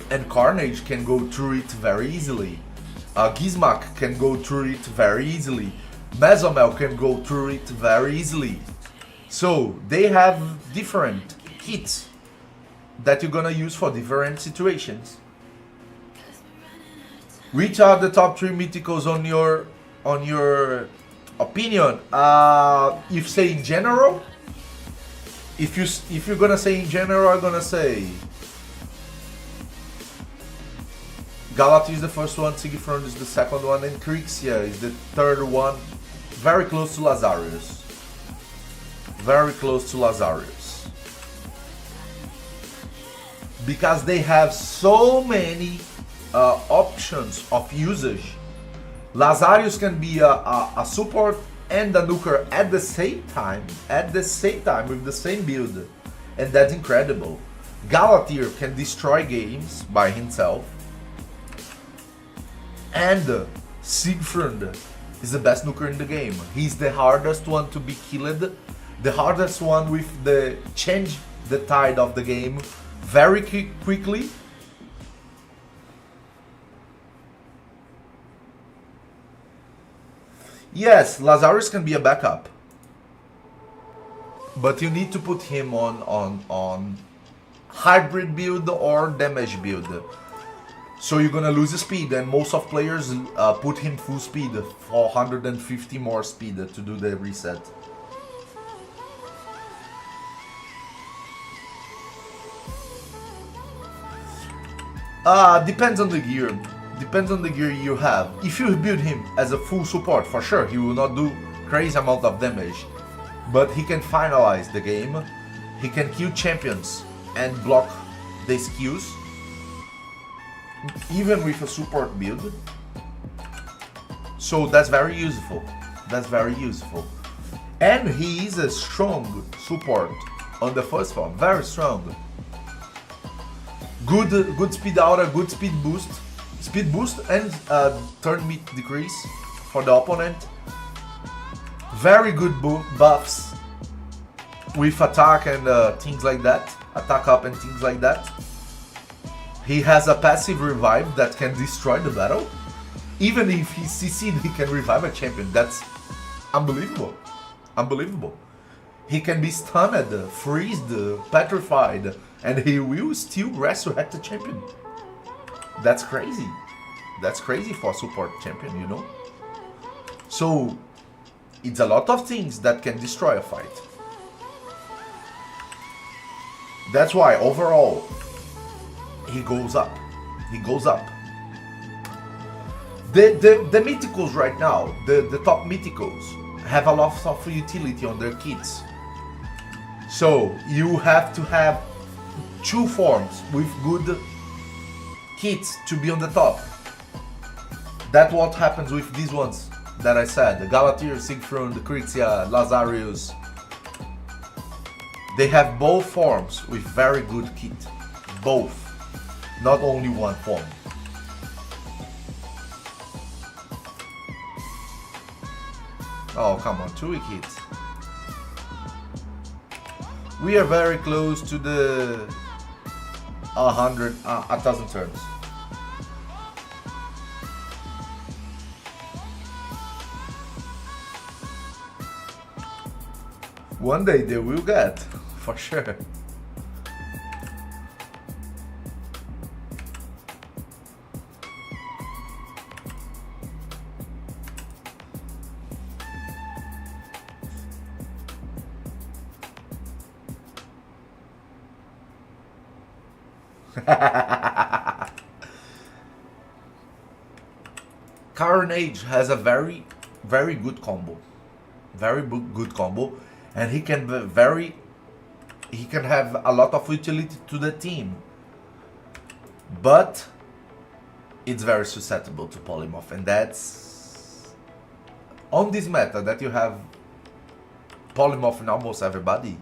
[SPEAKER 1] And Carnage can go through it very easily. Gizmak can go through it very easily. Mesomel can go through it very easily. So they have different kits that you're gonna use for different situations. Which are the top 3 mythicals on your opinion? If say in general, if you're gonna say in general, I'm gonna say Galat is the first one, Sigifrond is the second one, and Crixia is the third one. Very close to Lazarus. Very close to Lazarus. Because they have so many options of usage. Lazarus can be a support and a nuker at the same time, with the same build, and that's incredible. Galatir can destroy games by himself, and Sigfried is the best nuker in the game. He's the hardest one to be killed, the hardest one with the change the tide of the game very quickly. Yes, Lazarus can be a backup, but you need to put him on hybrid build or damage build. So you're gonna lose speed, and most of players put him full speed for 150 more speed to do the reset. Depends on the gear. Depends on the gear you have. If you build him as a full support, for sure, he will not do crazy amount of damage. But he can finalize the game. He can kill champions and block the skills. Even with a support build. So that's very useful. That's very useful. And he is a strong support on the first form. Very strong. Good speed aura, good speed boost. Speed boost and turn meat decrease for the opponent. Very good buffs with attack and things like that. Attack up and things like that. He has a passive revive that can destroy the battle. Even if he's CC'd, he can revive a champion. That's unbelievable. Unbelievable. He can be stunned, freezed, petrified, and he will still resurrect the champion. That's crazy. That's crazy for a support champion, you know? So, it's a lot of things that can destroy a fight. That's why, overall, he goes up. He goes up. The mythicals right now, the top mythicals, have a lot of utility on their kits. So, you have to have 2 forms with good kits to be on the top. That's what happens with these ones that I said. The Galatir, Sigfrund, the Crixia, Lazarus. They have both forms with very good kit. Both. Not only one form. Oh, come on, 2 weak hits. We are very close to the 1,000 turns. One day they will get, for sure. Carnage has a very, very good combo. Very good combo. And he can be he can have a lot of utility to the team. But it's very susceptible to polymorph, and that's on this meta that you have polymorph in almost everybody.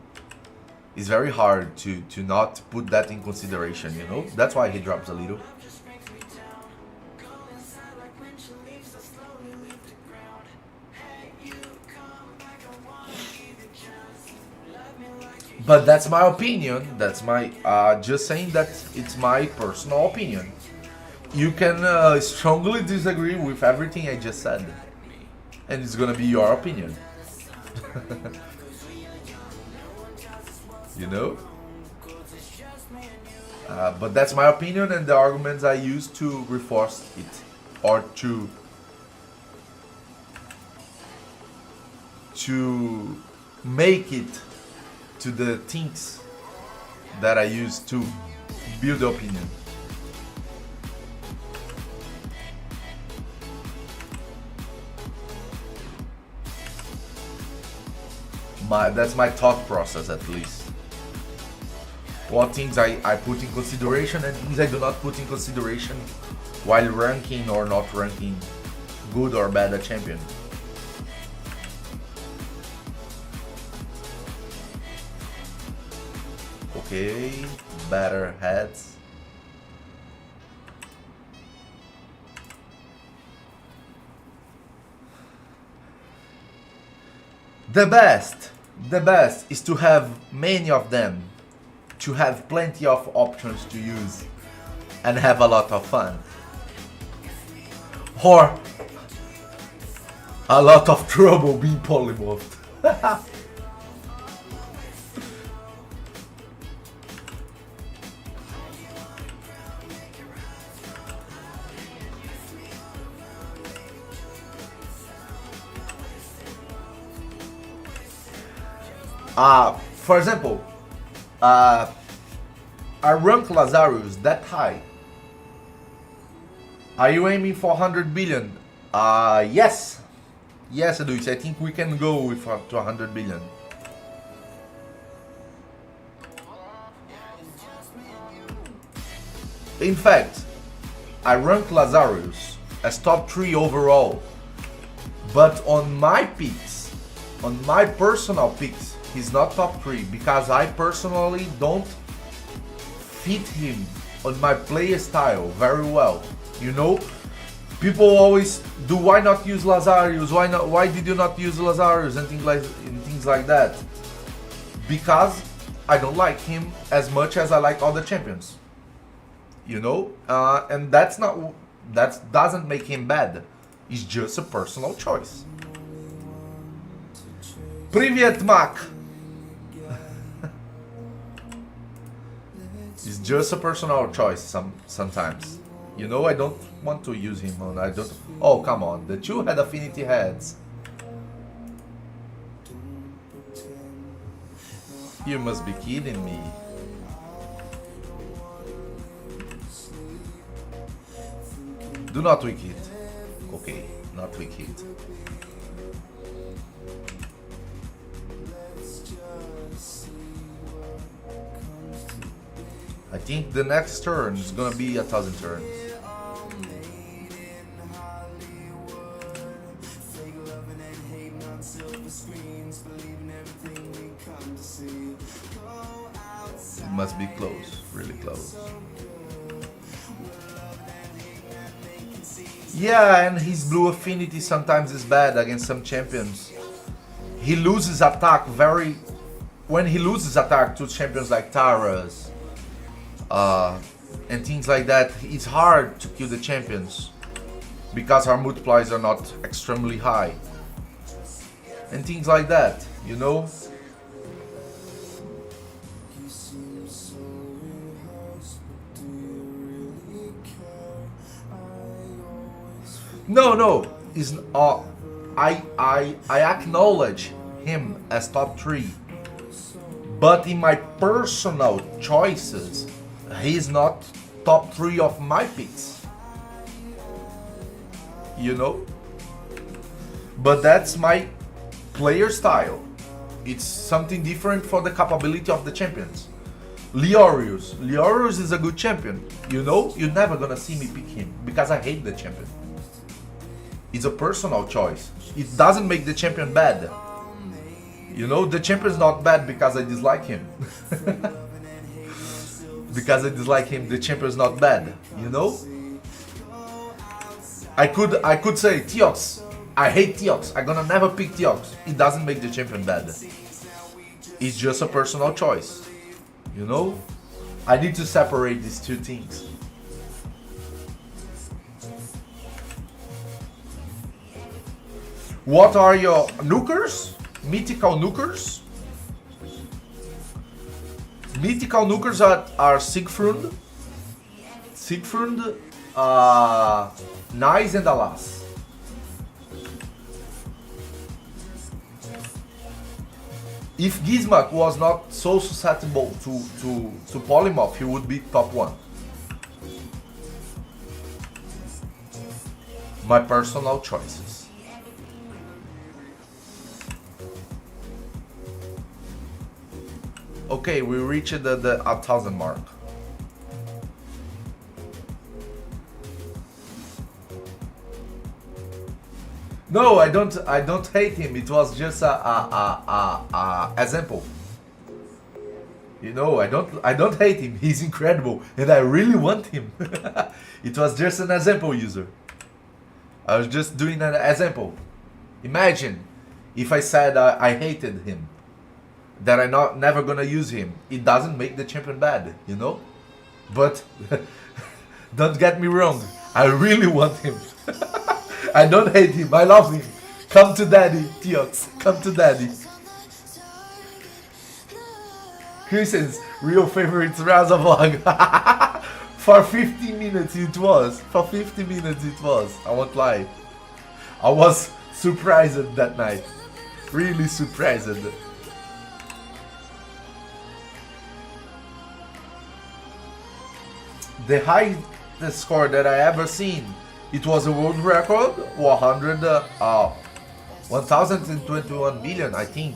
[SPEAKER 1] It's very hard to not put that in consideration, you know? That's why he drops a little. But that's my opinion. That's my just saying that it's my personal opinion. You can strongly disagree with everything I just said, and it's gonna be your opinion. You know? But that's my opinion and the arguments I use to reinforce it, or to make it to the things that I use to build the opinion. That's my thought process, at least. What things I put in consideration and things I do not put in consideration while ranking or not ranking good or bad a champion. Okay, better heads. The best is to have many of them, to have plenty of options to use and have a lot of fun. Or a lot of trouble being polymorphed. For example, I rank Lazarus that high. Are you aiming for 100 billion? Yes. Yes, Luis, I think we can go with to 100 billion. In fact, I rank Lazarus as top 3 overall. But on my picks, on my personal picks, he's not top 3 because I personally don't fit him on my play style very well. You know, people always do, why not use Lazarus? Why did you not use Lazarus and things like that? Because I don't like him as much as I like other champions. You know, and that doesn't make him bad. It's just a personal choice. Привет, Mac. It's just a personal choice sometimes. You know, I don't want to use him on. I don't. Oh, come on. The 2 had affinity heads. You must be kidding me. Do not weak hit. Okay, not weak hit. I think the next turn is gonna be 1,000 turns. It must be close, really close. Yeah, and his blue affinity sometimes is bad against some champions. He loses attack when he loses attack to champions like Tara's, and things like that, it's hard to kill the champions because our multipliers are not extremely high and things like that, you know. No, is I acknowledge him as top 3, but in my personal choices, he's not top 3 of my picks. you know? But that's my player style. It's something different for the capability of the champions. Leorius is a good champion, you know? You're never gonna see me pick him because I hate the champion. It's a personal choice. It doesn't make the champion bad. You know, the champion's not bad because I dislike him. Because I dislike him, the champion's not bad, you know? I could say Teox, I hate Teox, I'm gonna never pick Teox. It doesn't make the champion bad. It's just a personal choice, you know? I need to separate these two things. What are your nukers? Mythical nukers? Mythical nukers are Siegfried, Nice and Alas. If Gizmak was not so susceptible to polymorph, he would be top 1. My personal choices. Okay, we reached the 1,000 mark. No, I don't hate him. It was just a example. You know, I don't hate him. He's incredible, and I really want him. It was just an example user. I was just doing an example. Imagine if I said I hated him, that I'm never gonna use him. It doesn't make the champion bad, you know. But don't get me wrong. I really want him. I don't hate him, I love him. Come to daddy, Teox. Come to daddy. Christian's real favorite Raza vlog. For 50 minutes it was. For 50 minutes it was. I won't lie. I was surprised that night. Really surprised. The highest score that I ever seen, it was a world record, 1,021 million, I think.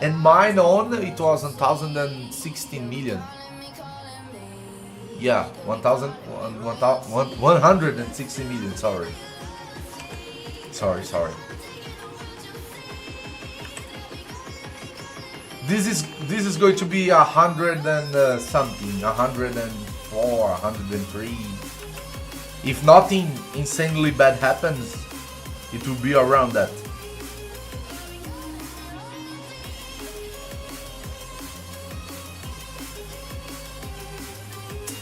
[SPEAKER 1] And mine on, it was 1,016 million. Yeah, 160 million, sorry. Sorry. This is going to be 100 and something, 104, 103. If nothing insanely bad happens, it will be around that.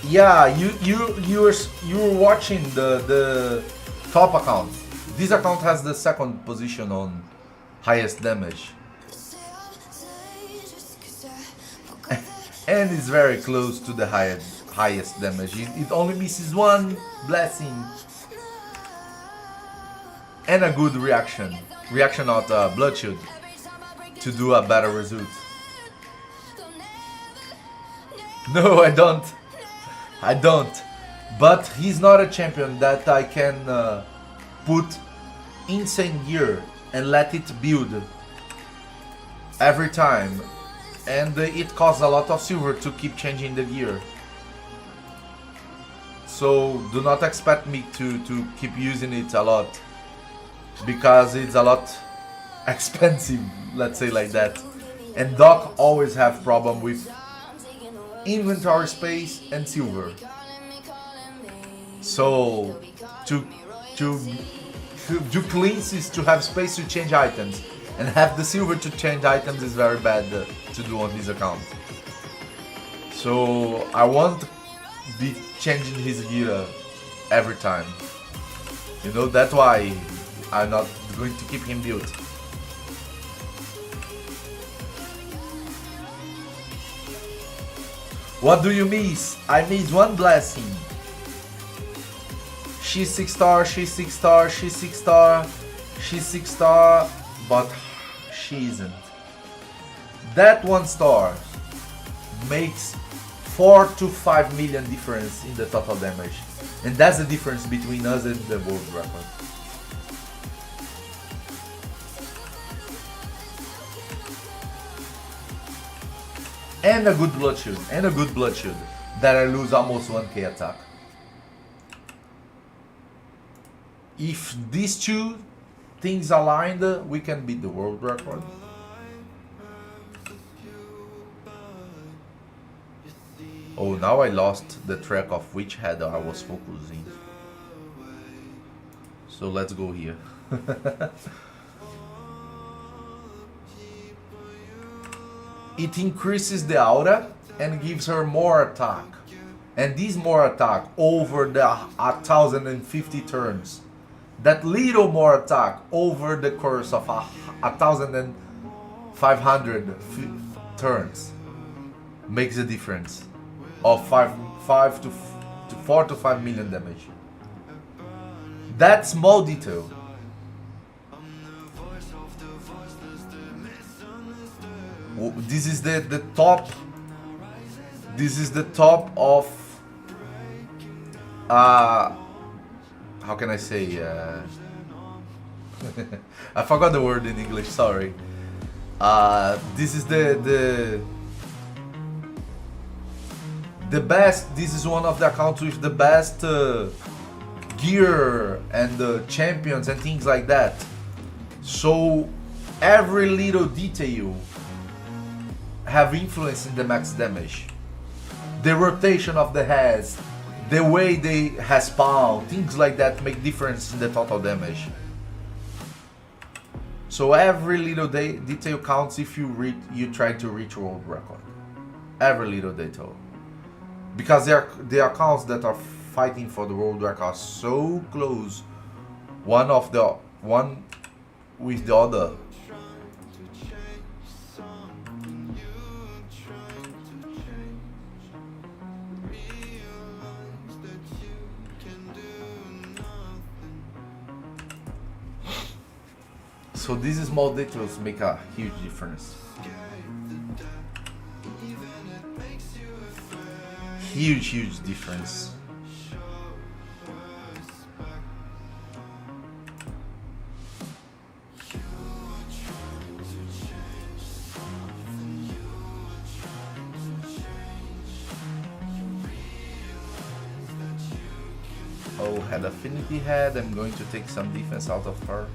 [SPEAKER 1] Yeah, you were watching the top account. This account has the second position on highest damage. And it's very close to the highest damage. It only misses one blessing and a good reaction of blood shield to do a better result. No, I don't. But he's not a champion that I can put insane gear and let it build every time. And it costs a lot of silver to keep changing the gear. So do not expect me to keep using it a lot, because it's a lot expensive, let's say like that. And Doc always have problem with inventory space and silver. So to do cleanses, to have space to change items and have the silver to change items is very bad to do on his account. So I won't be changing his gear every time. You know, that's why I'm not going to keep him built. What do you miss? I miss one blessing. She's 6 star, she's 6 star, she's 6 star, she's 6 star, but she isn't. That 1 star makes 4 to 5 million difference in the total damage. And that's the difference between us and the world record. and a good blood shield, that I lose almost 1k attack. If these two things aligned, we can beat the world record. Oh, now I lost the track of which head I was focusing. So let's go here. It increases the aura and gives her more attack. And this more attack over the 1050 turns. That little more attack over the course of 1500 turns makes a difference of 4 to 5 million damage. That small detail. This is the top. This is the top of how can I say I forgot the word in English, sorry. This is the best. This is one of the accounts with the best gear and champions and things like that. So every little detail have influence in the max damage. The rotation of the heads, the way they has spawn, things like that make difference in the total damage. So every little detail counts if you try to reach world record. Every little detail. Because the accounts that are fighting for the world record are so close, one with the other. So these small details make a huge difference. Huge difference. Oh, had affinity head. I'm going to take some defense out of her.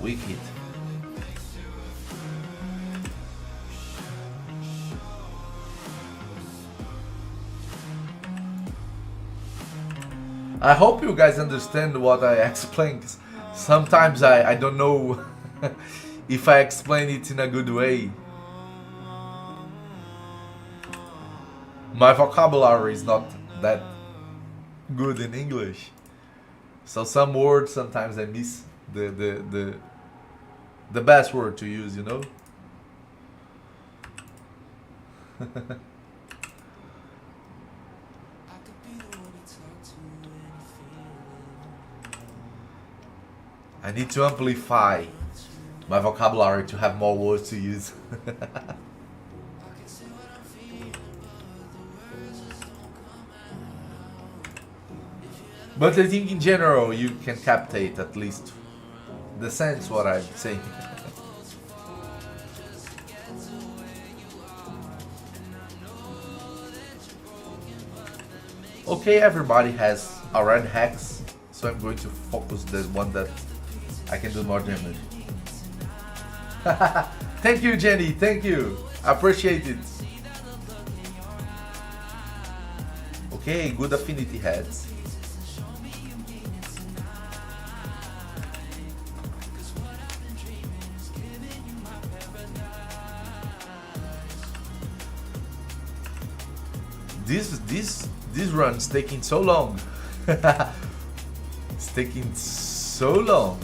[SPEAKER 1] Weak hit. I hope you guys understand what I explained. Sometimes I don't know if I explain it in a good way. My vocabulary is not that good in English. So some words sometimes I miss the best word to use, you know? I need to amplify my vocabulary to have more words to use. But I think in general you can captate at least the sense what I'm saying. Okay, everybody has a red hex, so I'm going to focus the one that I can do more damage. Thank you, Jenny, thank you. I appreciate it. Okay, good affinity heads. This run's taking so long. It's taking so long.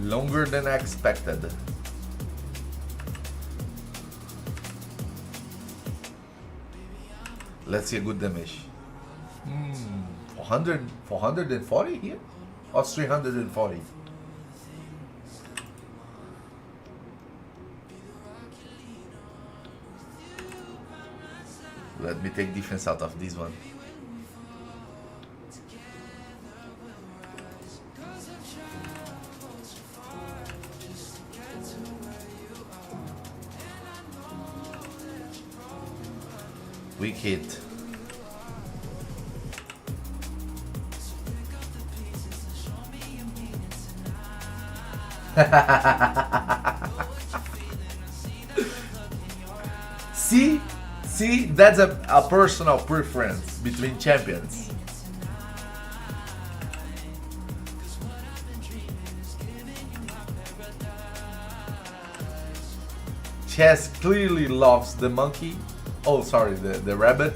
[SPEAKER 1] Longer than I expected. Let's see a good damage. 440 here? Or 340? Let me take defense out of this one. Weak hit. See, that's a personal preference between champions. Chess clearly loves the monkey. Oh, sorry, the rabbit,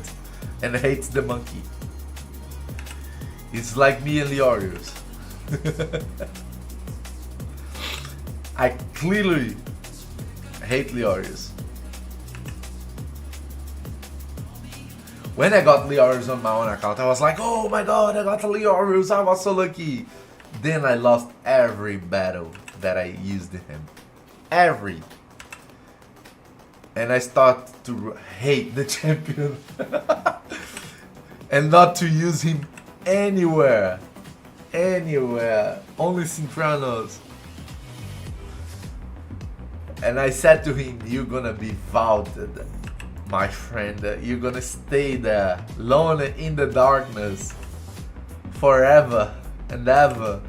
[SPEAKER 1] and hates the monkey. It's like me and Leorius. I clearly hate Leorius. When I got Leorius on my own account, I was like, oh my god, I got Leorius, I was so lucky. Then I lost every battle that I used him. Every. And I start to hate the champion. And not to use him anywhere. Anywhere. Only Synchronos. And I said to him, you're gonna be vaulted, my friend. You're gonna stay there, alone in the darkness, forever and ever.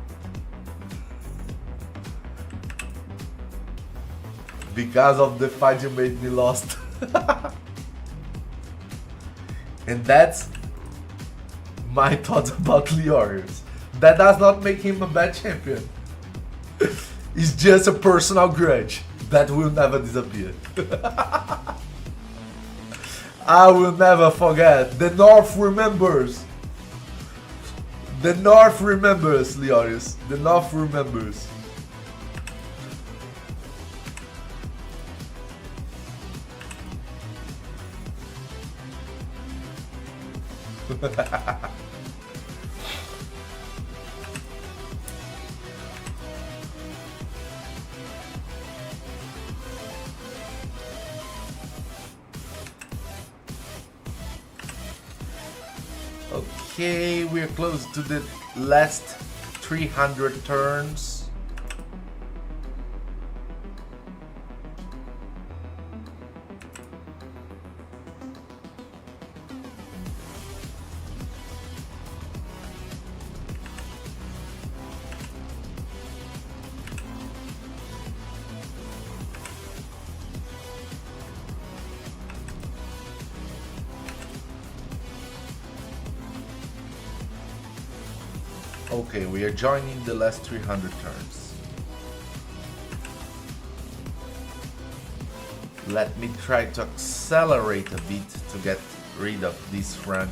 [SPEAKER 1] Because of the fight you made me lost. And that's my thoughts about Leorius. That does not make him a bad champion. It's just a personal grudge that will never disappear. I will never forget. The North remembers. The North remembers, Leorius. The North remembers. Okay, we're close to the last 300 turns. Okay, we are joining the last 300 turns. Let me try to accelerate a bit to get rid of this run.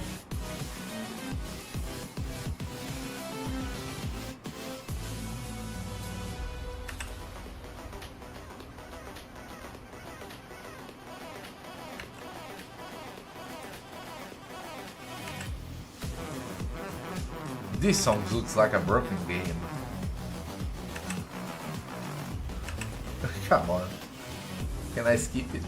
[SPEAKER 1] This song looks like a broken game. Come on. Can I skip it?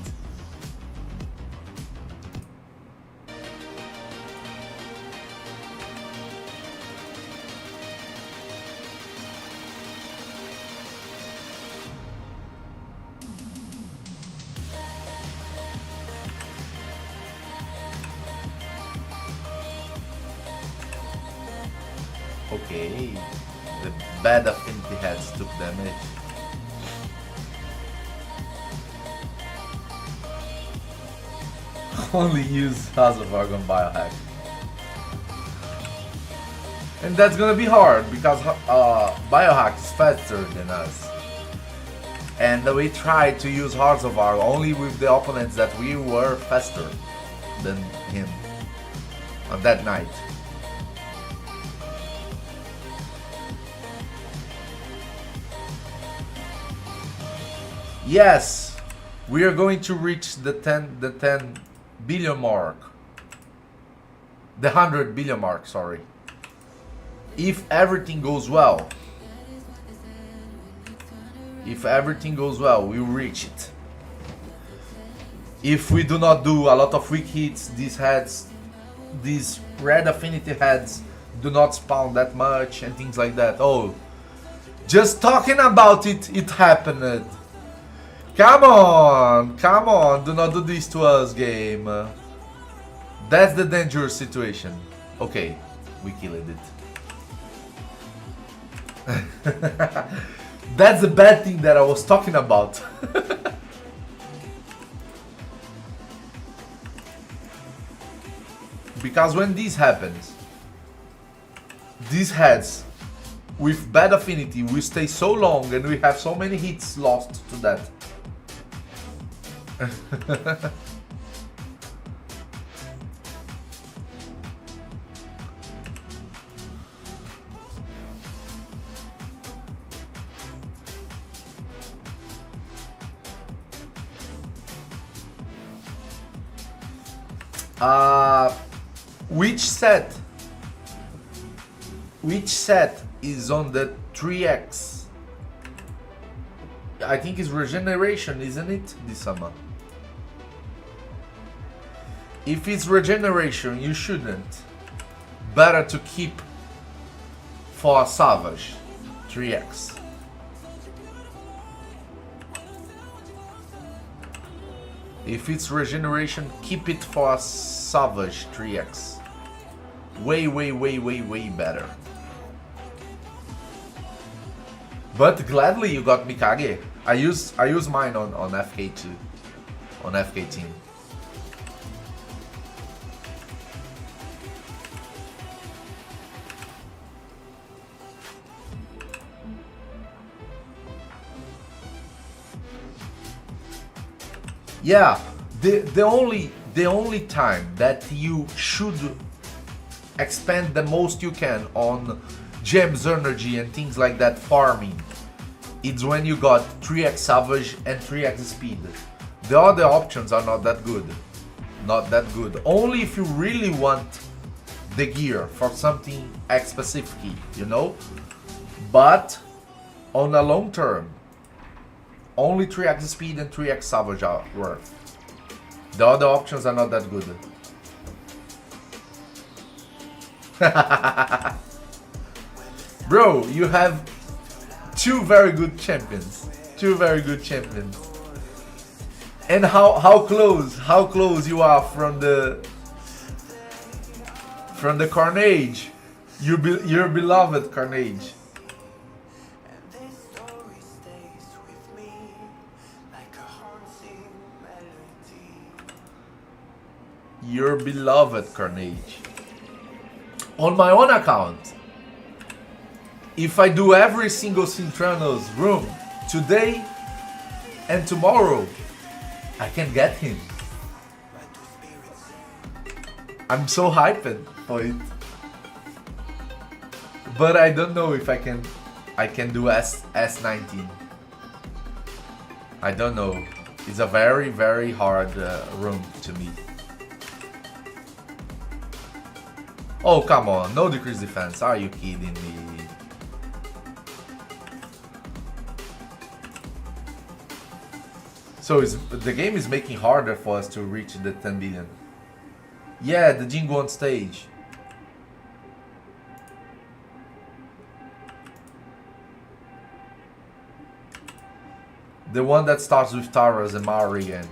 [SPEAKER 1] Okay, the bad affinity heads took damage. Only use House of Argon Biohack. And that's gonna be hard because Biohack is faster than us. And we tried to use Hearts of Argon only with the opponents that we were faster than him on that night. Yes, we are going to reach the 10 billion mark. The 100 billion mark, sorry. If everything goes well. If everything goes well, we'll reach it. If we do not do a lot of weak hits, these heads, these red affinity heads do not spawn that much and things like that. Oh, just talking about it, it happened. Come on, do not do this to us, game. That's the dangerous situation. Okay, we killed it. That's the bad thing that I was talking about. Because when this happens, these heads with bad affinity will stay so long and we have so many hits lost to that. Which set? Which set is on the 3x? I think it's regeneration, isn't it, Disama? If it's regeneration, you shouldn't. Better to keep for a Savage 3x. If it's regeneration, keep it for a Savage 3x. Way better. But gladly you got Mikage. I use mine on FK2. On FK team. Yeah, the only time that you should expand the most you can on gems, energy and things like that farming, it's when you got 3x Savage and 3x speed. The other options are not that good. Not that good. Only if you really want the gear for something specific, you know? But on a long term, only 3x speed and 3x Savage are worth. The other options are not that good. Bro, you have two very good champions. Two very good champions. And how close you are from the Carnage. Your beloved Carnage. Your beloved Carnage. On my own account, if I do every single Cintrano's room today and tomorrow, I can get him. I'm so hyped for it. But I don't know if I can do S19. I don't know. It's a very hard room to meet. Oh, come on, no decrease defense, are you kidding me? So the game is making harder for us to reach the 10 billion. Yeah, the Jingo on stage. The one that starts with Taras and Mari, and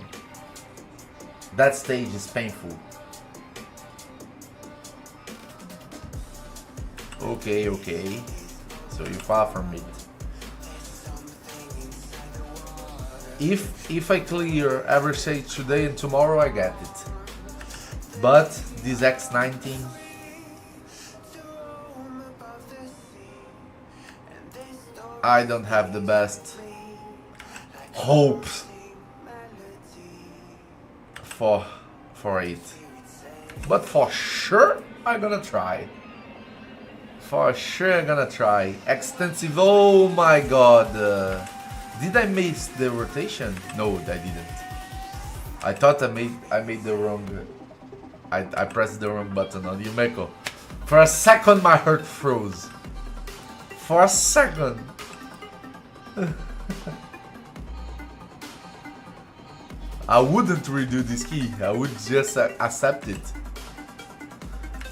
[SPEAKER 1] that stage is painful. Okay. So you're far from it. If I clear every stage today and tomorrow, I get it. But this X19, I don't have the best hopes for it. But for sure, I'm gonna try. For sure I'm gonna try. Extensive, oh my god. Did I miss the rotation? No, I didn't. I thought I made the wrong... I pressed the wrong button on Yumeko. For a second my heart froze. For a second. I wouldn't redo this key. I would just accept it.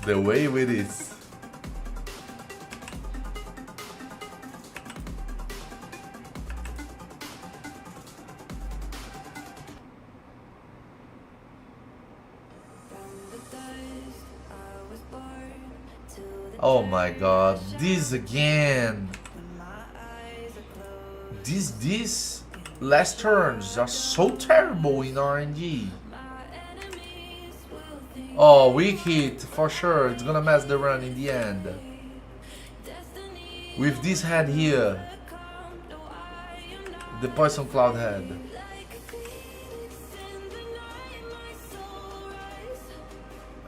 [SPEAKER 1] The way it is. Oh my god, this again. These last turns are so terrible in RNG. Oh, weak hit for sure. It's gonna mess the run in the end. With this head here, the Poison Cloud head.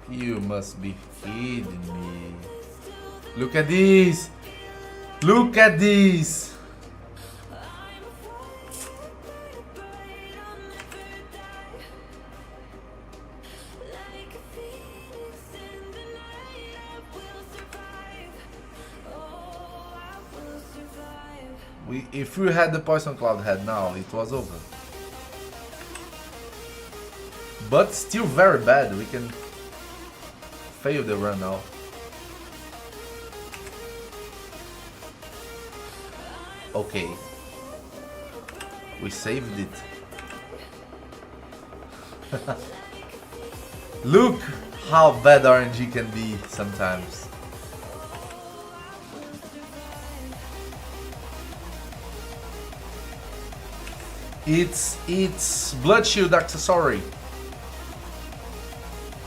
[SPEAKER 1] You must be kidding me. Look at this. Look at this. If we had the Poison Cloud head now, it was over. But still very bad. We can fail the run now. Okay. We saved it. Look how bad RNG can be sometimes. It's Blood Shield accessory.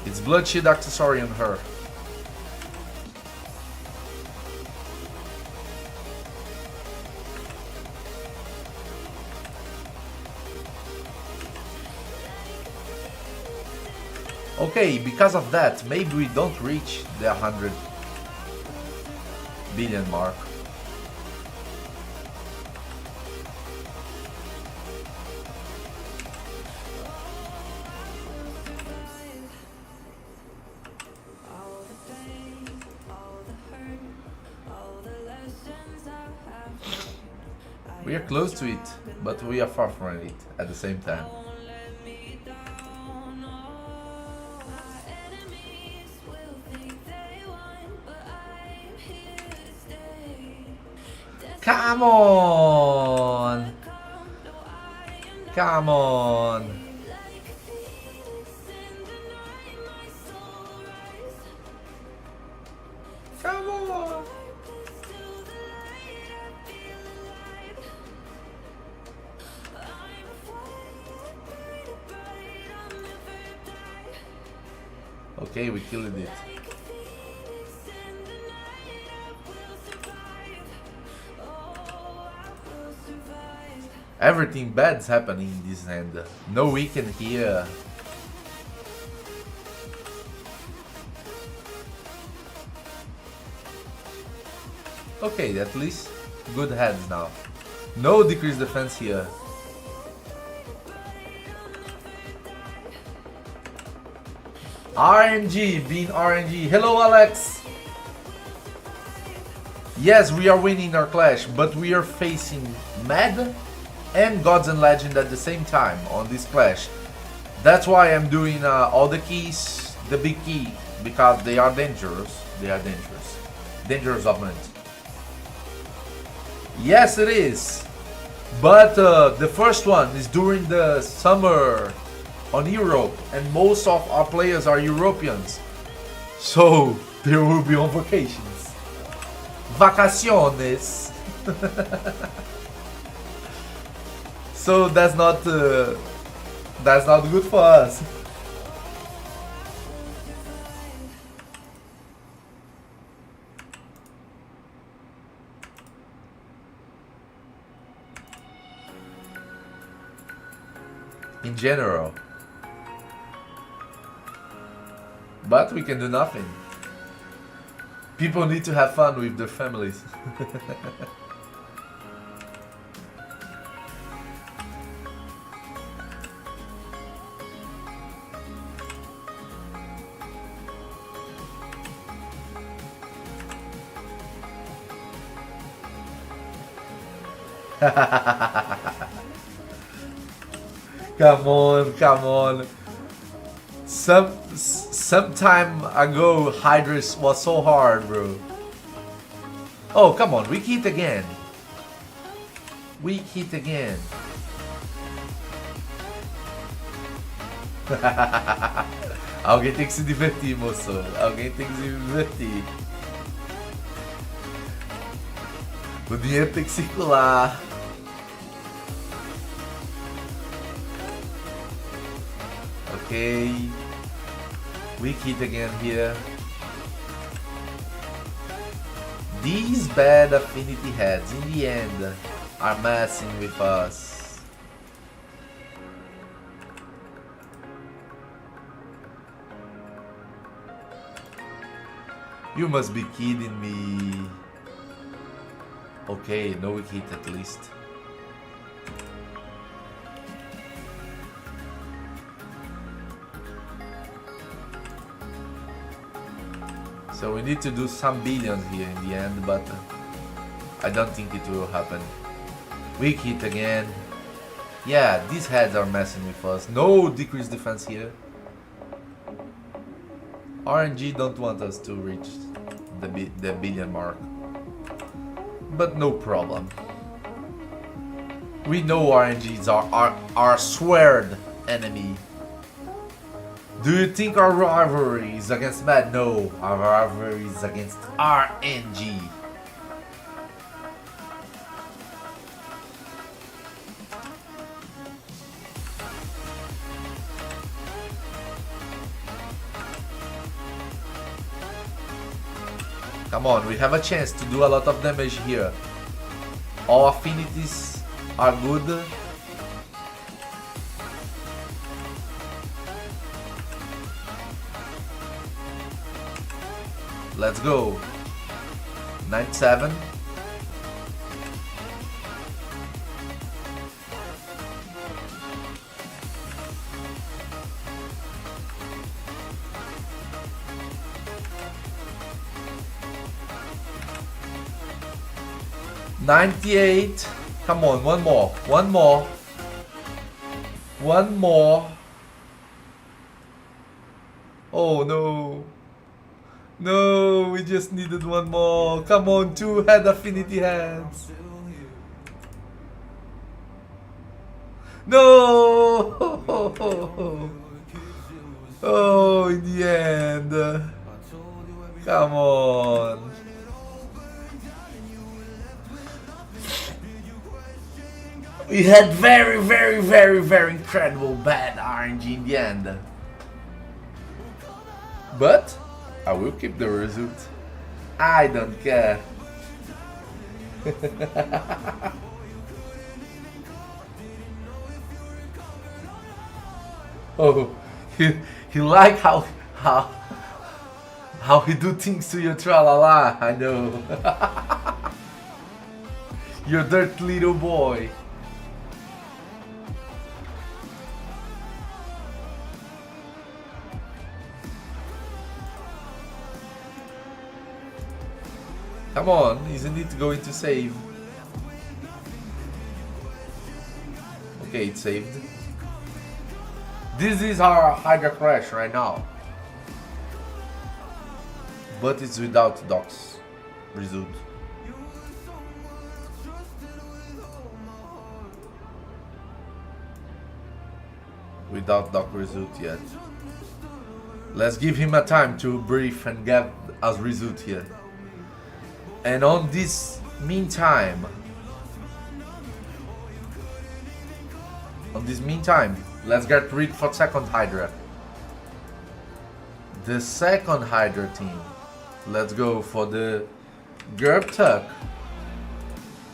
[SPEAKER 1] It's Blood Shield accessory on her. Okay, because of that, maybe we don't reach the 100 billion mark. We are close to it, but we are far from it at the same time. Come on! Come on! Come on! Okay, we killed it. Everything bad's happening in this end. No weekend here. Okay, at least good heads now. No decreased defense here. RNG being RNG. Hello, Alex. Yes, we are winning our clash, but we are facing Mad and Gods and Legend at the same time on this clash. That's why I'm doing all the keys, the big key, because they are dangerous. They are dangerous. Dangerous opponent. Yes, it is. But the first one is during the summer on Europe, and most of our players are Europeans. So they will be on vacations. Vacaciones. So that's not good for us. In general. But we can do nothing. People need to have fun with their families. Come on, come on. Some time ago, Hydra was so hard, bro. Oh, come on, weak hit again. Weak hit again. Alguém tem que se divertir, moço. Alguém tem que se divertir. O dinheiro tem que circular. Okay. Weak hit again here. These bad affinity heads in the end are messing with us. You must be kidding me. Okay, no weak hit at least. So we need to do some billions here in the end, but I don't think it will happen. Weak hit again. Yeah, these heads are messing with us. No decreased defense here. RNG don't want us to reach the billion mark. But no problem. We know RNG is our sweared enemy. Do you think our rivalry is against Mad? No, our rivalry is against RNG. Come on, we have a chance to do a lot of damage here. All affinities are good. Let's go. 97. $98. Come on, one more. One more. One more. Oh no. No, we just needed one more. Come on, 2 head affinity heads. No! Oh, in the end. Come on. We had very, very, very, very incredible bad RNG in the end. But I will keep the result. I don't care. Oh, he like how he do things to your tra-la-la. I know. Your dirt little boy. Come on, isn't it going to save? Okay, it saved. This is our Hydra crash right now. But it's without Doc's result. Without Doc result yet. Let's give him a time to breathe and get us result here. And on this meantime, let's get rid for second Hydra. The second Hydra team. Let's go for the Gerb Tuck.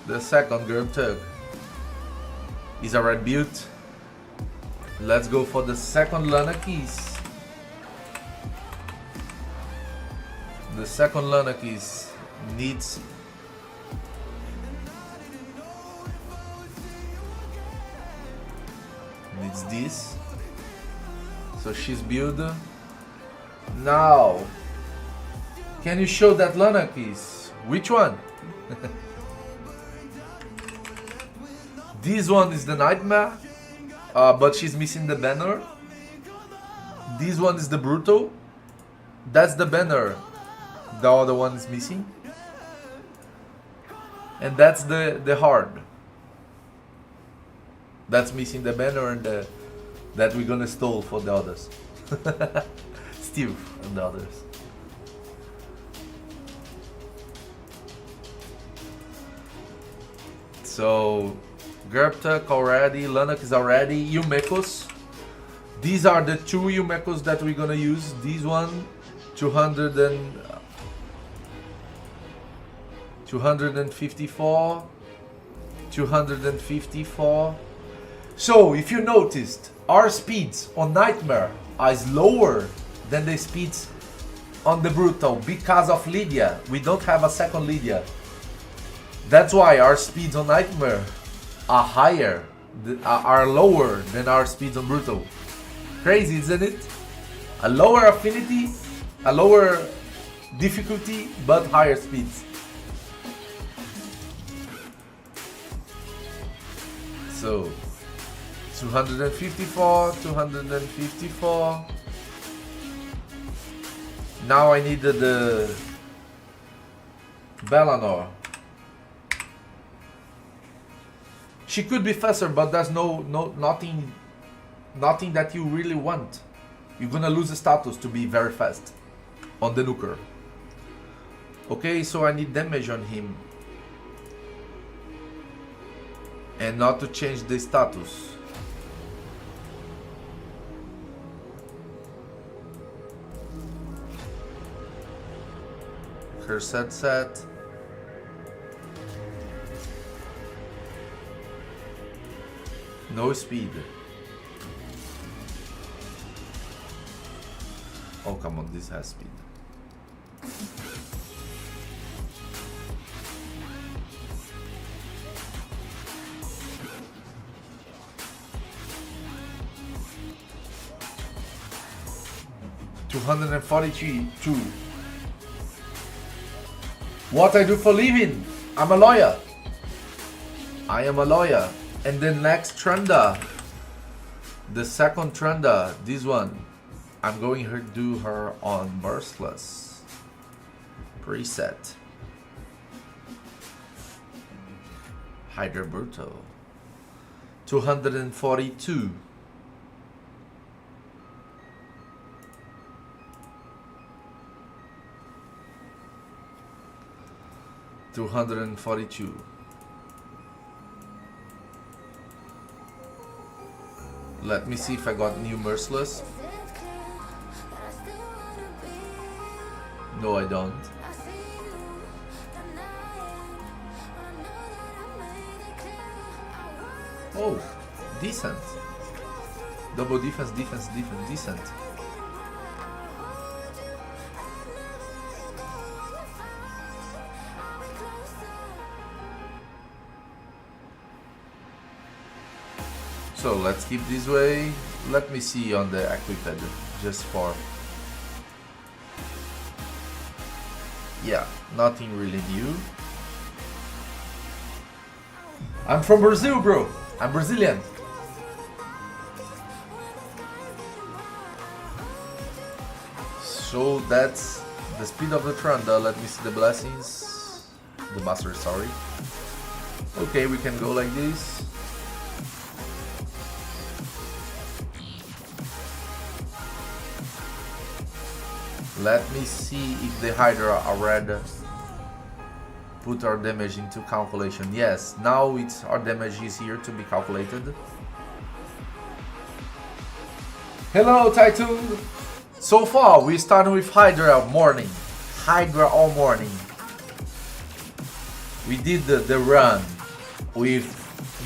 [SPEAKER 1] The second Gerb Tuck is a red butte. Let's go for the second Lana Keys. The second Lana Keys needs this, so she's built. Now can you show that Lana keys? Which one? This one is the Nightmare, but she's missing the banner. This one is the Brutal. That's the banner. The other one is missing. And that's the Hard. That's missing the banner and that we're gonna stole for the others. Steve and the others. So Gerptuk already, Lanok is already, Yumekos. These are the two Yumekos that we're gonna use. These one, 254, 254. So if you noticed, our speeds on Nightmare are lower than the speeds on the Brutal because of Lydia. We don't have a second Lydia. That's why our speeds on Nightmare are higher, are lower than our speeds on Brutal. Crazy, isn't it? A lower affinity, a lower difficulty, but higher speeds. So 254, 254. Now I needed the Bellanor. She could be faster, but there's nothing that you really want. You're gonna lose the status to be very fast on the nuker. Okay, so I need damage on him. And not to change the status. Her set. No speed. Oh, come on, this has speed. $242. What I do for living? I'm a lawyer. I am a lawyer. And the next Trenda, the second Trenda, this one, I'm going to do her on Merciless preset. Hydra Brutal. 242. $242. Let me see if I got new Merciless. No, I don't. Oh, decent. Double defense, decent. So let's keep this way. Let me see on the equiped just for. Yeah, nothing really new. I'm from Brazil, bro. I'm Brazilian. So that's the speed of the Tranda. Let me see the blessings. The master, sorry. Okay, we can go like this. Let me see if the Hydra already put our damage into calculation. Yes, now it's our damage is here to be calculated. Hello, Tytoon. So far, we started with Hydra all morning. We did the run with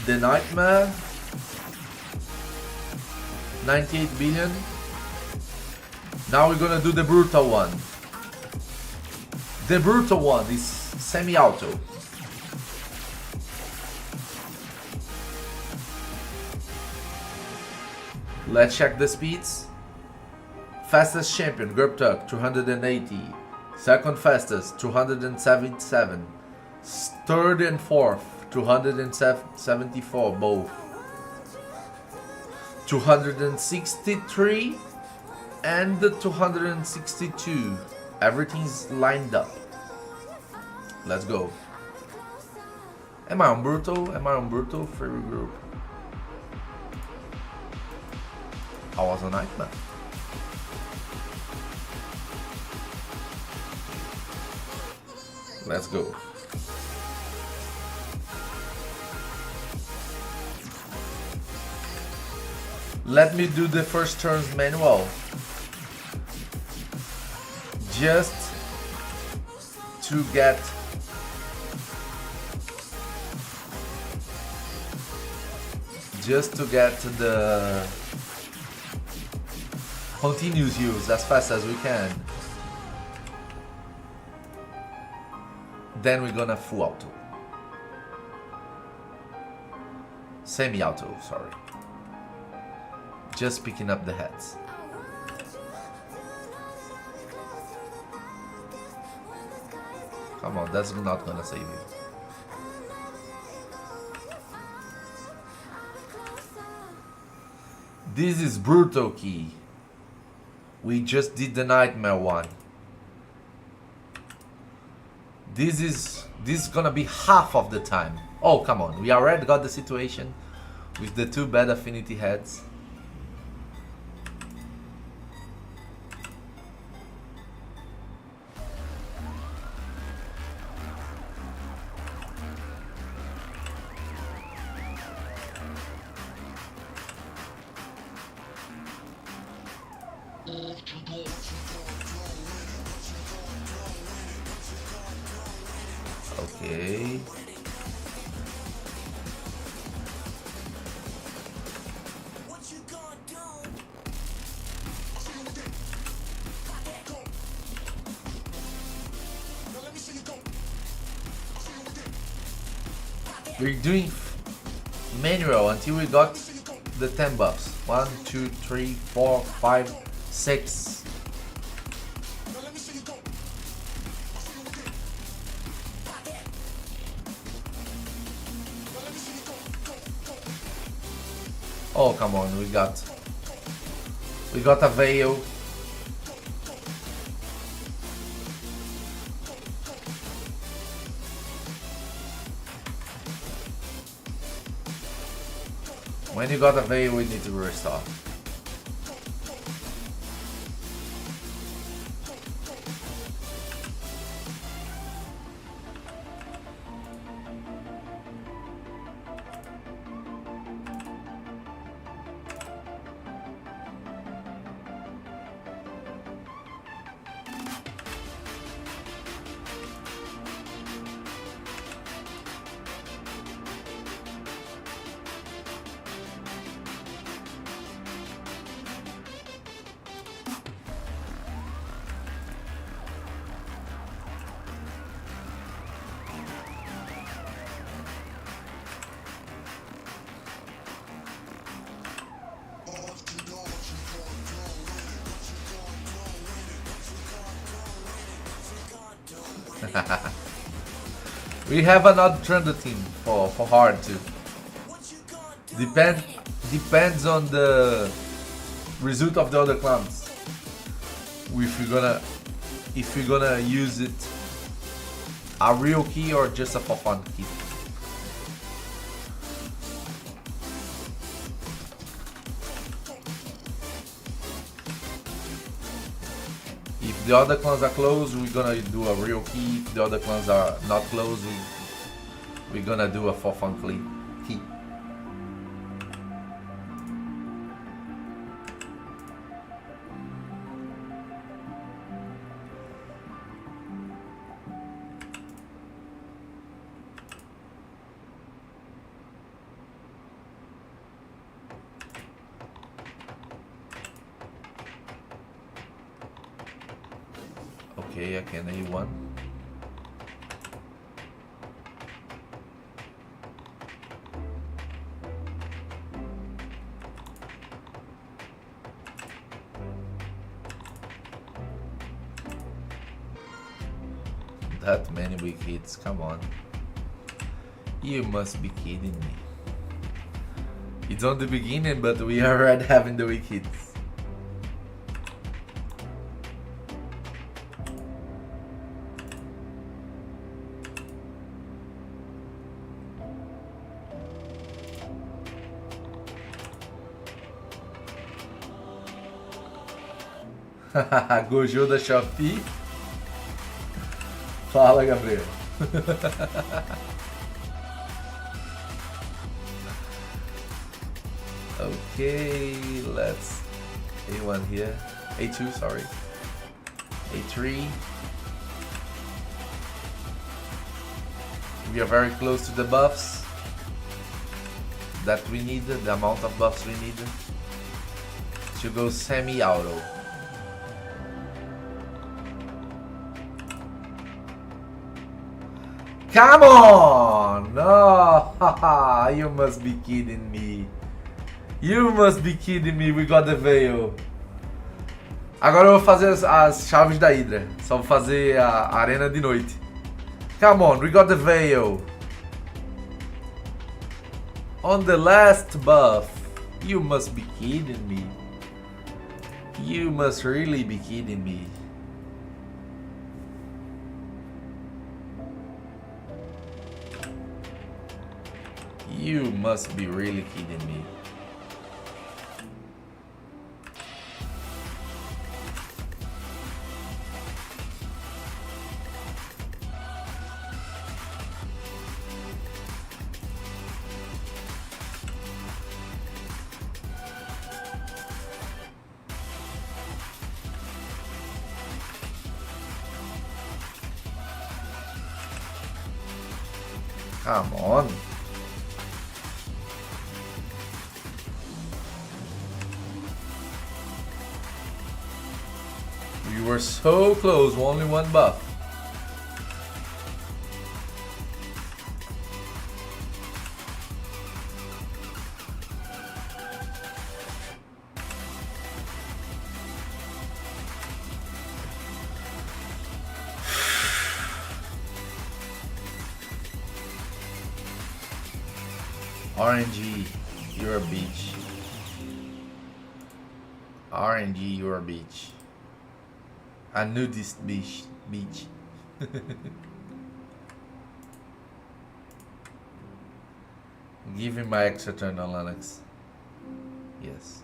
[SPEAKER 1] the Nightmare, 98 billion. Now we're gonna do the brutal one. The brutal one is semi-auto. Let's check the speeds. Fastest champion, Gerptuk, 280. Second fastest, 277. Third and fourth, 274 both. 263 and the 262. Everything's lined up. Let's go. Am I on brutal? Favorite group. I was a nightmare. Let's go. Let me do the first turns manual. Just to get the continuous use as fast as we can. Then we're gonna full auto. Semi-auto, sorry. Just picking up the heads. Come on, that's not gonna save you. This is brutal key. We just did the nightmare one. This is gonna be half of the time. Oh, come on. We already got the situation with the two bad affinity heads. Okay. We're doing manual until we got the 10 buffs. 1, 2, 3, 4, 5, 6. Oh, come on, we got a veil. When you got a veil, we need to restart. We have another trend team for hard too. Depends on the result of the other clans. If we're gonna use it a real key or just a for fun key. If the other clans are close, we're gonna do a real key. If the other clans are not close, we're gonna do a for fun key. Okay, I can A1. That many weak hits, come on. You must be kidding me. It's on the beginning, but we are already having the weak hits. Gojo da Shopee. Fala, Gabriel. Okay, let's A1 here. A2, sorry. A3. We are very close to the buffs that we need, the amount of buffs we need to go semi-auto. Come on! No! You must be kidding me. You must be kidding me, we got the veil. Agora eu vou fazer as chaves da Hydra. Só vou fazer a arena de noite. Come on, we got the veil. On the last buff. You must be kidding me. You must really be kidding me. You must be really kidding me. Come on. We were so close, only one buff. RNG, you're a beach. RNG, you're a beach. A nudist beach. Give me my extra turn on Lennox. Yes.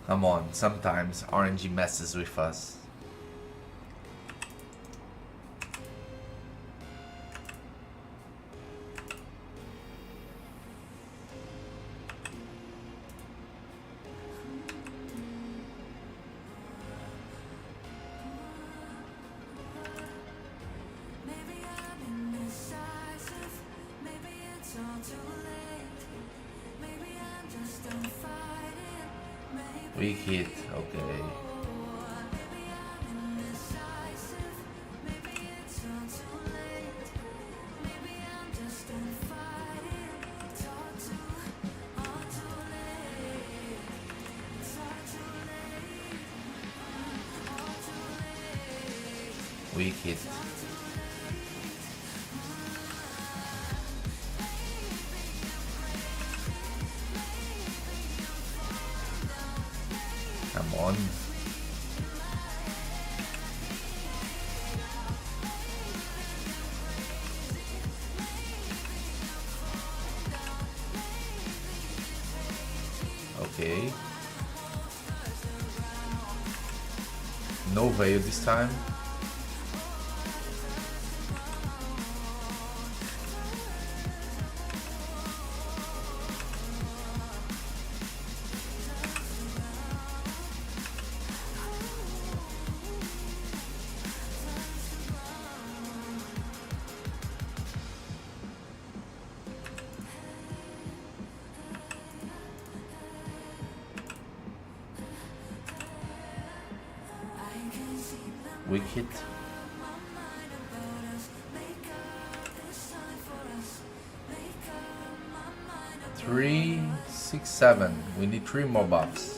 [SPEAKER 1] Come on, sometimes RNG messes with us. Weak hit, okay. Weak hit. Come on. Okay. No veil this time. Weak hit. Three, 6, 7. We need 3 more buffs.